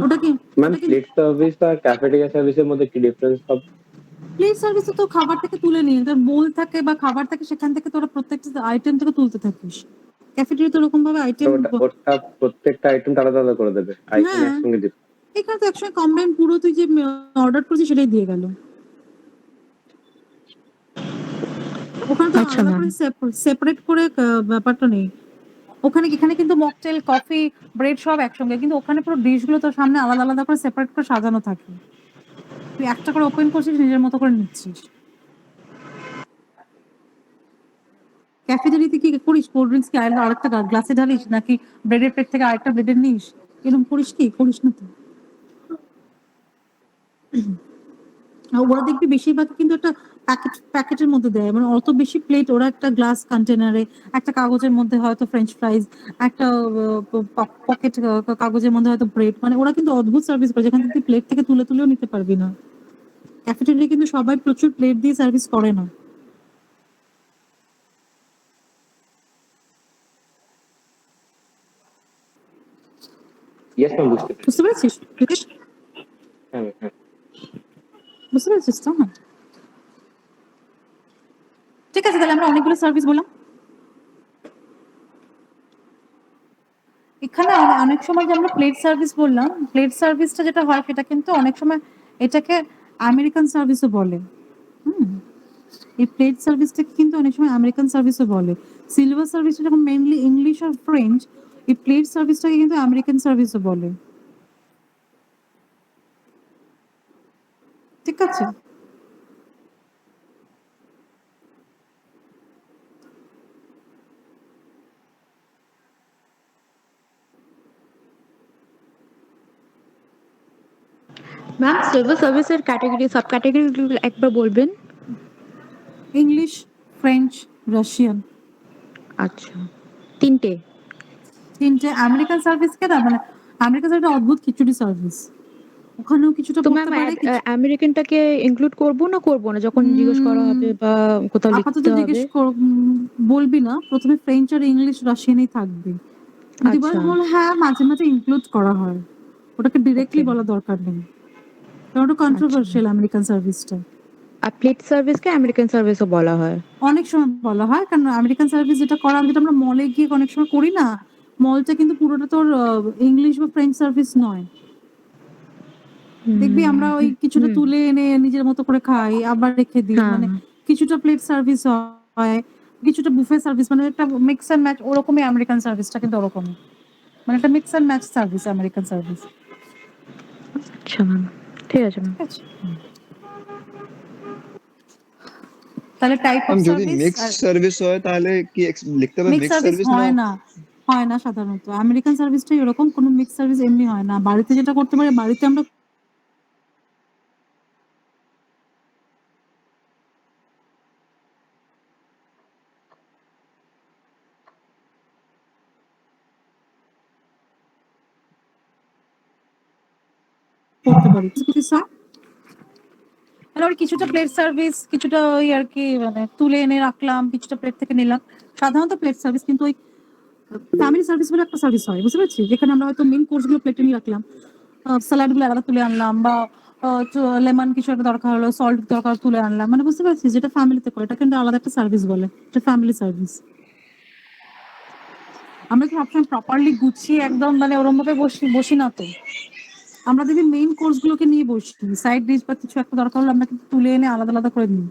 ওটা কি ম্যাম প্লেট সার্ভিস আর ক্যাফেটেরিয়া সার্ভিসের মধ্যে কি ডিফারেন্স হবে? প্লেট সার্ভিসে তো খাবার থেকে তুলে নিয়ে, তোর বোল থাকে বা খাবার থাকে, সেখান থেকে তোরা প্রত্যেকটা আইটেম থেকে তুলতে থাকিস। ক্যাফেটেরিয়া তো ওরকম ভাবে আইটেম, ওটা প্রত্যেকটা আইটেম আলাদা আলাদা করে দেবে, আইটেম হ্যাঁ একসঙ্গে দিবে। এখানে তো একসঙ্গে কম্বাইন্ড পুরো তুই যে অর্ডার করেছিস সেটাই দিয়ে গেল। ওখানে তো আচ্ছা আলাদা ম্যাম। করে সেপারেট করে ব্যাপারটা নেই। এখানে কিন্তু মকটেল, কফি, ব্রেড সব একসঙ্গে, কিন্তু ওখানে পুরো ডিশগুলো তোর সামনে আলাদা আলাদা করে সেপারেট করে সাজানো থাকে, তুই একটা করে ওপেন করছিস, নিজের মতো করে নিচ্ছিস। ক্যাফেটেরিয়াতে কি করিস, কোল্ড ড্রিঙ্কস কি আরেকটা গ্লাসে ঢালিস, নাকি ব্রেডের প্লেট থেকে আরেকটা ব্রেডের নিস, এরকম করিস কি? করিস না তো। আর ওরা দেখবি বেশিরভাগ কিন্তু একটা প্যাকেটের মধ্যে দেয়, মানে অত বেশি প্লেট, ওরা একটা গ্লাস কন্টেনারে, একটা কাগজের মধ্যে হয়তো ফ্রেঞ্চ ফ্রাইজ, একটা পকেট কাগজের মধ্যে হয়তো ব্রেড, মানে ওরা কিন্তু অদ্ভুত সার্ভিস করে, যেখান থেকে প্লেট থেকে তুলে তুলেও নিতে পারবি না। ক্যাফেটেরিয়া কিন্তু সবাই প্রচুর প্লেট দিয়ে সার্ভিস করে না। ইয়েস ম্যাম, বুঝতে পেরেছি। বুঝতে পেরেছিস? হ্যাঁ হ্যাঁ। বুঝতে পেরেছিস তো? হ্যাঁ, ঠিক আছে, তাহলে আমরা অনেকগুলো সার্ভিস বললাম। এখানে অনেক সময় যে আমরা প্লেট সার্ভিস বললাম, প্লেট সার্ভিসটা যেটা হয় সেটা কিন্তু অনেক সময় এটাকে আমেরিকান সার্ভিসও বলে। হুম, এই প্লেট সার্ভিসটাকে কিন্তু অনেক সময় আমেরিকান সার্ভিসও বলে। সিলভার সার্ভিসটা যখন মেইনলি ইংলিশ আর ফ্রেঞ্চ, এই প্লেট সার্ভিসটাকে কিন্তু আমেরিকান সার্ভিসও বলে। ঠিক আছে? ম্যাম, সিলভার সার্ভিসের ক্যাটাগরি, সাব ক্যাটাগরি একবার বলবেন? ইংলিশ, ফ্রেঞ্চ, রাশিয়ান, আচ্ছা, তিনটে। আমেরিকান সার্ভিস কে না, মানে আমেরিকান সার্ভিস অদ্ভুত খিচুড়ি সার্ভিস, ওখানেও কিছুটা তো করতে ম্যাম, পারে। আমেরিকানটাকে ইনক্লুড করবো না করবো না, যখন জিজ্ঞেস করা হবে বা কোথাও আপাতত লিখতে হবে? জিজ্ঞেস বলবি না, প্রথমে ফ্রেঞ্চ আর ইংলিশ রাশিয়ানেই থাকবে। যদি আচ্ছা, বল হ্যাঁ মাঝে মাঝে ইনক্লুড করা হয়, ওটাকে ডিরেক্টলি ওকে। বলা দরকার নেই, কারণ ওটা আচ্ছা, কন্ট্রোভার্সিয়াল আমেরিকান সার্ভিসটা। আর প্লেট সার্ভিসকে আমেরিকান সার্ভিসও বলা হয়? অনেক সময় বলা হয়, কারণ আমেরিকান সার্ভিস যেটা যেটা আমরা মলে গিয়ে অনেক সময় করি না, মলটা কিন্তু পুরোটা তোর ইংলিশ বা ফ্রেঞ্চ সার্ভিস নয়। দেখবি আমরা ওই কিছুটা তুলে এনে নিজের মতো করে খাই, আবার রেখে দিই, হ্যাঁ, মানে কিছুটা প্লেট সার্ভিস হয়, কিছুটা বুফে সার্ভিস, মানে একটা মিক্স এন্ড ম্যাচ, ওরকমই আমেরিকান সার্ভিসটা কিন্তু ওরকমই, মানে একটা mix and match service American service. আচ্ছা ম্যাম, ঠিক আছে ম্যাম। তাহলে টাইপ অফ যদি সার্ভিস, মিক্স সার্ভিস হয় তাহলে কি লিখতে হবে মিক্স মিক্স সার্ভিস সার্ভিস হয় না, হয় না সাধারণত। আমেরিকান সার্ভিসটাই এরকম, কোনো মিক্স সার্ভিস এমনি হয় না। বাড়িতে যেটা করতে পারি, বাড়িতে আমরা করতে পারি তাহলে ওর কিছুটা প্লেট সার্ভিস, কিছুটা ওই আর কি, মানে তুলে এনে রাখলাম, কিছুটা প্লেট থেকে নিলাম। সাধারণত প্লেট সার্ভিস, কিন্তু ওই ফ্যামিলি সার্ভিস বলে একটা সার্ভিস হয়, বুঝতে পারছি, যেখানে আমরা হয়তো মেন কোর্স গুলো প্লেটে নিয়ে রাখলাম, স্যালাড গুলো আলাদা তুলে আনলাম, বা লেমন কিছু একটা দরকার হলো, সল্ট দরকার তুলে আনলাম, মানে বুঝতে পারছি, যেটা ফ্যামিলিতে করে এটা কিন্তু আলাদা একটা সার্ভিস বলে, এটা ফ্যামিলি সার্ভিস। আমরা কি সবসময় প্রপারলি গুছিয়ে একদম মানে ওরম ভাবে বসি না তো, আমরা যদি মেইন কোর্স গুলোকে নিয়ে বসি, সাইড ডিশ বা কিছু একটা দরকার হলো আমরা কিন্তু তুলে এনে আলাদা আলাদা করে নিই,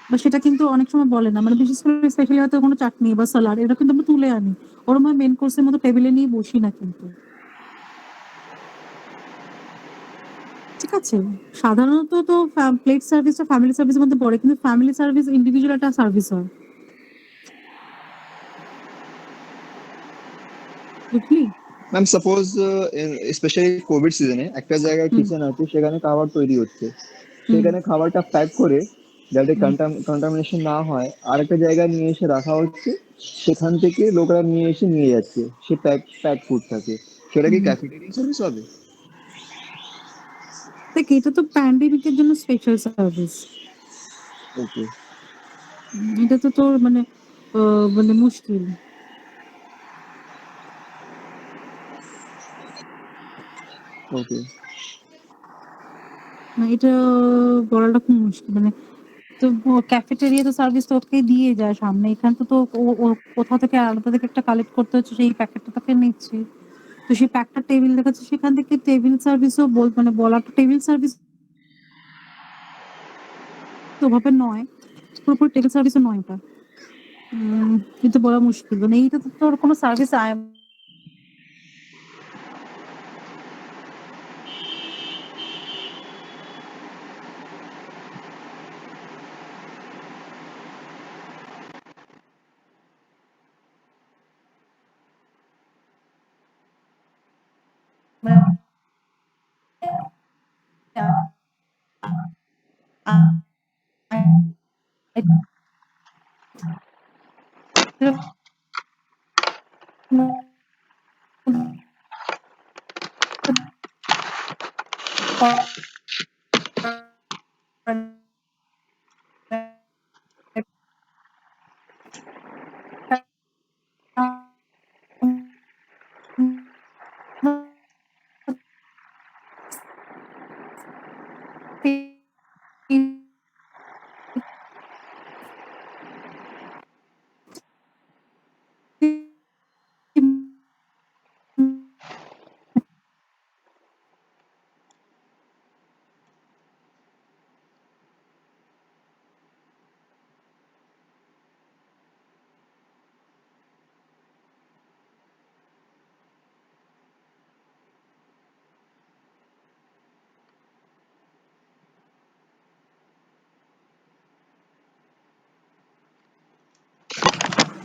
বা সেটা কিন্তু অনেক সময় বলে না, মানে বিশেষ করে স্পেশালি হয়তো কোনো চাটনি বা স্যালাড এটা কিন্তু আমরা তুলে আনি, ওরম ভাবে মেইন কোর্সের মতো টেবিলে নিয়ে বসি না কিন্তু। ঠিক আছে? সাধারণত তো প্লেট সার্ভিসটা ফ্যামিলি সার্ভিসের মধ্যে পড়ে, কিন্তু ফ্যামিলি সার্ভিস ইন্ডিভিজুয়াল একটা সার্ভিস হয়। বুঝলি? ম্যাম সাপোজ স্পেশালি কোভিড সিজনে একটা জায়গায় হুম, কিচেন আছে, সেখানে খাবার তৈরি হচ্ছে, হুম, সেখানে খাবারটা প্যাক করে যাতে হুম, কন্টামিনেশন না হয় আরেকটা জায়গায় নিয়ে এসে রাখা হচ্ছে, সেখান থেকে লোকরা নিয়ে এসে নিয়ে যাচ্ছে সে প্যাক ফুডটাকে, সেটা কি হুম। ক্যাফেটেরিয়া সার্ভিস হবে? দেখ, এটা তো প্যান্ডেমিকের জন্য স্পেশাল সার্ভিস। ওকে, এটা তো তোর মানে মানে মুশকিল। ওকে। না, এটা বলাটা খুব মুশকিল। মানে তো ক্যাফেটেরিয়া তো সার্ভিস তো ওকে দিয়ে যায় সামনে, এখান তো তো ও কোথাও থেকে আলাদা থেকে একটা কালেক্ট করতে হচ্ছে, সেই প্যাকেটটা তাকে নিচ্ছে। তো সেই প্যাকটা টেবিল দেখাচ্ছে, সেখান থেকে টেবিল সার্ভিসও মানে বলাটা টেবিল সার্ভিস ওভাবে নয়, পুরোপুরি টেবিল সার্ভিসও নয় এটা। কিন্তু বলা মুশকিল, মানে এইটা তো তোর কোনো সার্ভিস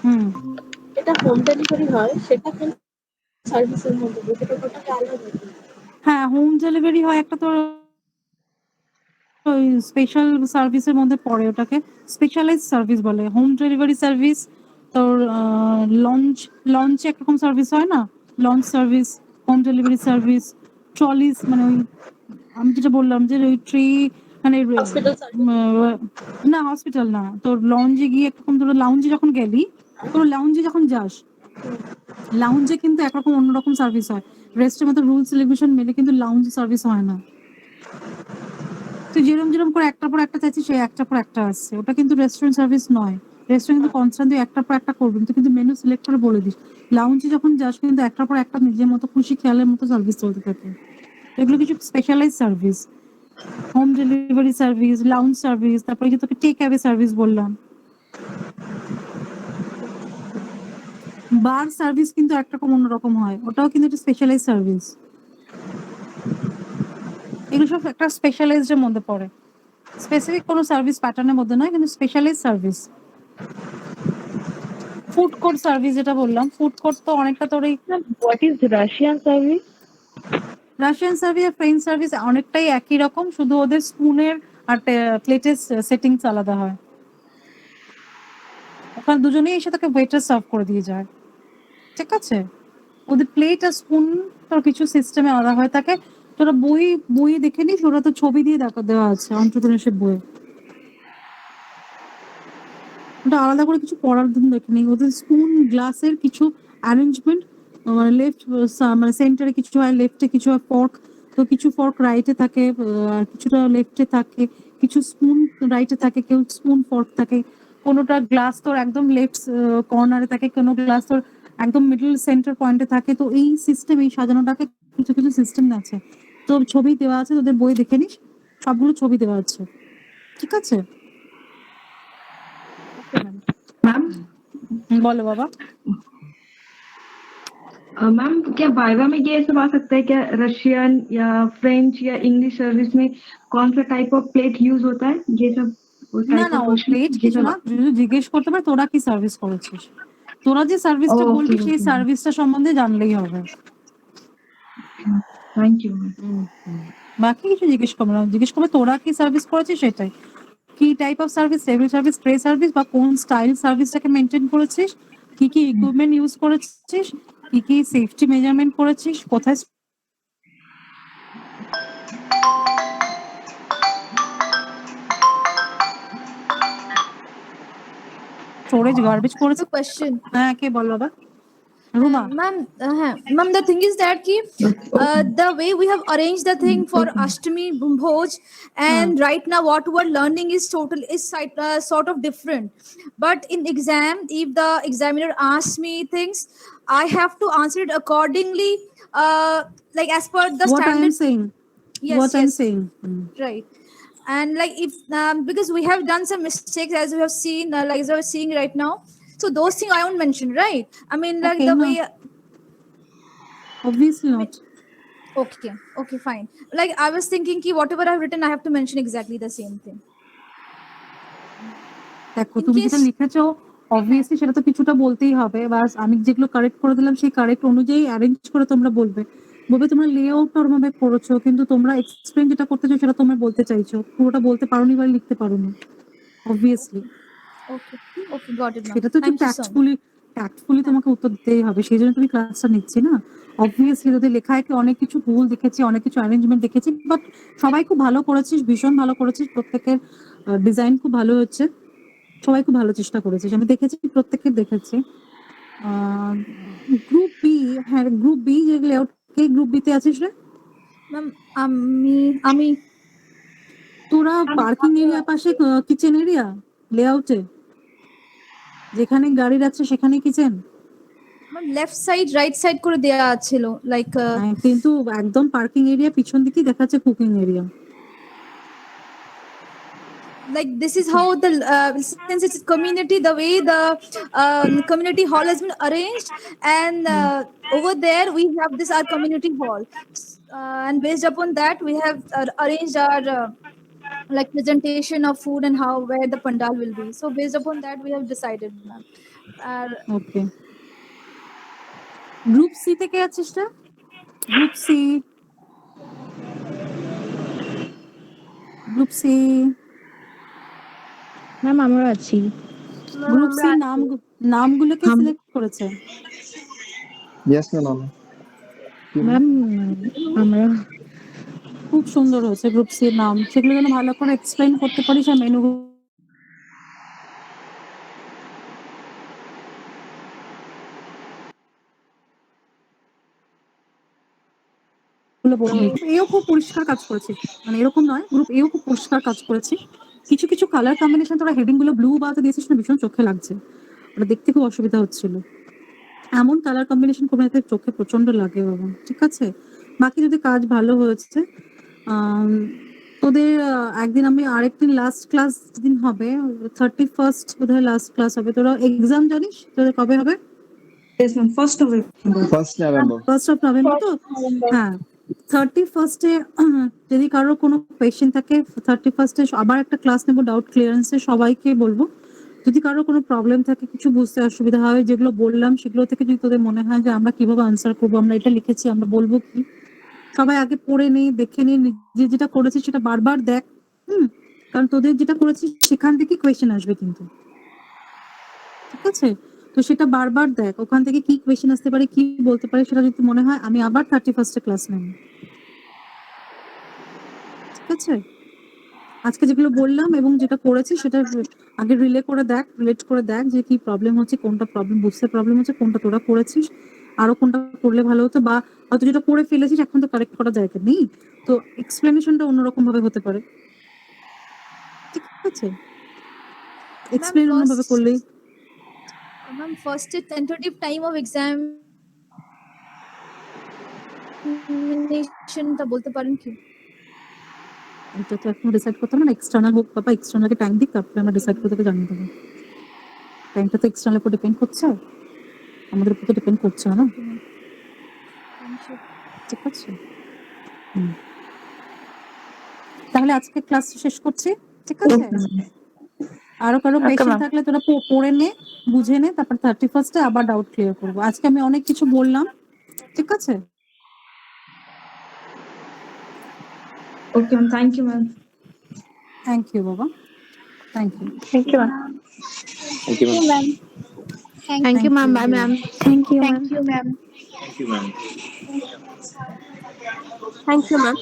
হুম। এটা হোম ডেলিভারি হয়, সেটা কোন সার্ভিসের মধ্যে পড়ে? সেটা টোটালি আলাদা। হ্যাঁ, হোম ডেলিভারি হয় একটা তোর ওই স্পেশাল সার্ভিসের মধ্যে পড়ে, ওটাকে স্পেশালাইজড সার্ভিস বলে। হোম ডেলিভারি সার্ভিস তোর লঞ্চে একরকম সার্ভিস হয় না, launch service, home delivery service, trolleys, মানে ওই আমি যেটা বললাম যে ওই ট্রি, মানে হসপিটাল সার্ভিস। না হসপিটাল না, তোর লঞ্চে গিয়ে একরকম, তোর লাউঞ্জে যখন গেলি, তোর লাউঞ্জে যখন যাস, লাউঞ্জে কিন্তু একরকম অন্যরকম সার্ভিস হয়। রেস্টের মতো রুলস রেগুলেশন মেনে কিন্তু লাউঞ্জ সার্ভিস হয় না। তুই যেরকম করে একটার পর একটা চাইছিস, সেই একটার পর একটা আসছে, ওটা কিন্তু রেস্টুরেন্ট সার্ভিস নয়। রেস্টুরেন্ট কিন্তু কনস্ট্যান্ট তুই একটার পর একটা করবি, তুই কিন্তু মেনু সিলেক্ট করে বলে দিস। লাউঞ্জে যখন যাস কিন্তু একটার পর একটা নিজের মতো খুশি খেয়ালের মতো সার্ভিস চলতে থাকে। এগুলো কিছু specialize service, home delivery service, lounge service, তারপরে যে তোকে টেক অ্যাওয়ে সার্ভিস বললাম। বার সার্ভিস কিন্তু একরকম অন্যরকম হয়, ওটাও কিন্তু একটা স্পেশালাইজ সার্ভিস। এগুলো সব একটা স্পেশালাইজড এর মধ্যে পড়ে, স্পেসিফিক কোনো সার্ভিস প্যাটার্নের মধ্যে নয়, কিন্তু specialize service. Food court service যেটা বললাম, ফুড কোর্ট তো অনেকটা তোর এই what is Russian service? Russian service আর ফ্রেঞ্চ সার্ভিস অনেকটাই একই রকম, শুধু ওদের স্পুনের আর প্লেটের সেটিংস আলাদা হয়। ওখানে দুজনেই এসে তাকে ওয়েটার সার্ভ করে দিয়ে যায়, ঠিক আছে? ওদের প্লেট আর স্পুন তোর কিছু সিস্টেমে আলাদা হয় থাকে। তোরা বই দেখে নিস, ওরা তো ছবি দিয়ে দেওয়া আছে অন্টারপ্রেনারশিপ বইয়ে। ওটা আলাদা করে কিছু পড়ার জন্য দেখে নিই। ওদের স্পুন গ্লাসের কিছু অ্যারেঞ্জমেন্ট, মানে লেফট, মানে সেন্টারে কিছু হয়, লেফটে কিছু হয় ফর্ক, তো কিছু ফর্ক রাইটে থাকে, আর কিছুটা লেফটে থাকে, কিছু স্পুন রাইটে থাকে, কেউ স্পুন ফর্ক থাকে, কোনোটা গ্লাস তোর একদম লেফট কর্নারে থাকে, কোনো গ্লাস তোর একদম মিডল সেন্টার পয়েন্টে থাকে। তো এই সিস্টেম, এই সাজানোটাকে কিছু কিছু সিস্টেম আছে, তো ছবি দেওয়া আছে, তোদের বই দেখে নিস, সবগুলো ছবি দেওয়া আছে, ঠিক আছে? ম্যাম, বলো বাবা। मैम क्या वाइवा में ये सब आ सकता है क्या, रशियन या फ्रेंच या इंग्लिश सर्विस में कौन सा टाइप ऑफ प्लेट यूज होता है, ये सब না না ও প্লেট কিছু না, যদি জিজ্ঞেস করতে পারে তোরা কি সার্ভিস করেছিস, তোরা যে সার্ভিসটা Okay, বলবি সেই okay. সার্ভিসটা সম্বন্ধে জানলেই হবে। Thank you. বাকি কিছু জিজ্ঞেস করবে না, জিজ্ঞেস করবে তোরা কি সার্ভিস করেছিস সেটাই, কি type of service, table service, tray service, বা কোন স্টাইল সার্ভিসটাকে মেনটেন করেছিস, কি কি ইকুইপমেন্ট ইউজ করেছিস, কি কি সেফটি মেজারমেন্ট করেছিস, কোথায় স্টোরেজ গার্বেজ করেছিস। question. হ্যাঁ কে বল বাবা? Ruma. Ma'am, the thing is that the way we have arranged the thing for Ashtami Bhoj, and right now what we're learning is sort of different. But in exam, if the examiner asks me things, I have to answer it accordingly, like as per the What I am standard. saying. Yes, What I'm yes. saying. Right. And like if because we have done some mistakes, as we have seen, like as we are seeing right now, so those things I won't mention, right? I mean, like Okay, the no. way. Obviously not. Okay, fine. Like I was thinking ki whatever I've written, I have to mention exactly the same thing. দেখো In তুমি case- যেটা লিখেছো obviously সেটা তো কিছুটা বলতেই হবে, বাস আমি যেগুলো কারেক্ট করে দিলাম সেই কারেক্ট অনুযায়ী অ্যারেঞ্জ করে তোমরা বলবে তোমরা লেআউট ওরভাবে করেছো, কিন্তু তোমরা এক্সপ্লেন যেটা করতে চাও সেটা তোমরা বলতে চাইছো, পুরোটা বলতে পারোনি বা লিখতে পারোনি obviously. Okay, got it, ma'am. সেটা তো Thank you so much. Tactfully তোমাকে উত্তর দিতেই হবে, সেই জন্য তুমি ক্লাসটা নিচ্ছি না। অবভিয়াসলি যদি লেখায় কি অনেক কিছু ভুল দেখেছি, অনেক কিছু অ্যারেঞ্জমেন্ট দেখেছি, বাট সবাই খুব ভালো করেছিস, ভীষণ ভালো করেছিস, প্রত্যেকের ডিজাইন খুব ভালো হচ্ছে, সবাই খুব ভালো চেষ্টা করেছিস, আমি দেখেছি, প্রত্যেকের দেখেছি। গ্রুপ বি, হ্যাঁ গ্রুপ বি যে লেআউট, কে গ্রুপ বি তে আছিস রে? Ma'am, আমি তোরা পার্কিং এরিয়া পাশে কিচেন এরিয়া লেআউটে যেখানে গাড়ি রাখছে সেখানে kitchen, left side right side করে দেয়া ছিল, লাইক কিন্তু একদম পার্কিং এরিয়া পিছন দিকেই দেখাচ্ছে cooking area. like this is how the since it's community, the way the community hall has been arranged, and over there we have this our community hall, and based upon that we have arranged our like presentation of food and how where the pandal will be. So based upon that we have decided, ma'am. Okay, group C থেকে আছিস না? Group C, group C ma'am আমরা আছি। Group C নামগুলোকে select করেছে। Yes ma'am. Ma'am আমরা খুব সুন্দর হয়েছে গ্রুপ সি এর নাম, সেগুলো যেন ভালো করে এক্সপ্লেইন করতে পারিস আর মেনু এও খুব পরিষ্কার কাজ করেছে, মানে এরকম নয়, গ্রুপ এও খুব পরিষ্কার কাজ করেছে। কিছু কিছু কালার কম্বিনেশন তোরা হেডিং গুলো ব্লু বাতে দিয়েছিস না, ভীষণ চোখে লাগছে, ওটা দেখতে খুব অসুবিধা হচ্ছিল। এমন কালার কম্বিনেশন করে চোখে প্রচন্ড লাগে বাবা, ঠিক আছে। বাকি যদি কাজ ভালো হয়েছে, তোদের একদিন আমি আরেকদিন লাস্ট ক্লাস দিন হবে 31st বোধহয় লাস্ট ক্লাস হবে। তোরা এক্সাম জানিস তোদের কবে হবে? ফার্স্ট অফ নভেম্বর তো? হ্যাঁ 31st যদি কারোর কোনো কোয়েশ্চেন থাকে 31st আবার একটা ক্লাস নেবো ডাউট ক্লিয়ারেন্সে, সবাইকে বলবো। যদি কারোর কোনো প্রবলেম থাকে, কিছু বুঝতে অসুবিধা হয়, যেগুলো বললাম সেগুলো থেকে যদি তোদের মনে হয় যে আমরা কিভাবে আনসার করবো, আমরা এটা লিখেছি আমরা বলবো কি, সবাই আগে পড়ে নেই, দেখে নেই, যে যেটা করেছিস সেটা বারবার দেখ। কারণ তোদের যেটা করেছিস সেখান থেকে কোয়েশ্চেন আসবে কিন্তু, ঠিক আছে? তো সেটা বারবার দেখ, ওখান থেকে কি কোয়েশ্চেন আসতে পারে, কি বলতে পারে, সেটা যদি মনে হয় আমি আবার 31st ক্লাস নেব, ঠিক আছে? আজকে যেগুলো বললাম এবং যেটা করেছি সেটা আগে রিলেট করে দেখ যে কি প্রবলেম হচ্ছে, কোনটা প্রবলেম বুঝতে প্রবলেম হচ্ছে, কোনটা তোরা করেছিস, আরো কোনটা করলে ভালো হতো, বা হয়তো যেটা করে ফেলেছিস এখন তো কারেক্ট করা যায় নেই, তো এক্সপ্লেনেশনটা অন্যরকম ভাবে হতে পারে, ঠিক আছে? এক্সপ্লেন অন্যভাবে করলেই। Ma'am, first tentative time of examination টা বলতে পারেন কি? এটা তো এখন ডিসাইড করতে হবে না, এক্সটার্নাল হোক বাবা, এক্সটার্নালকে টাইম দিক, তারপরে আমরা ডিসাইড করতে জানিয়ে দেবো। টাইমটা তো এক্সটার্নাল উপর ডিপেন্ড করছে, আমাদের উপর তো ডিপেন্ড করছে না। ঠিক আছে? তাহলে আজকে ক্লাস শেষ করছি, ঠিক আছে? আরো কারো পেশেন্ট থাকলে তোরা পড়ে নে, বুঝে নে, তারপর 31st আবার ডাউট ক্লিয়ার করবো। আজকে আমি অনেক কিছু বললাম, ঠিক আছে? Okay, ma'am. Thank you, ma'am. Thank you বাবা, thank you. Thank you, ma'am. Thank you, ma'am. Bye, ma'am. Thank you, ma'am. Thank you, ma'am. Thank you, ma'am.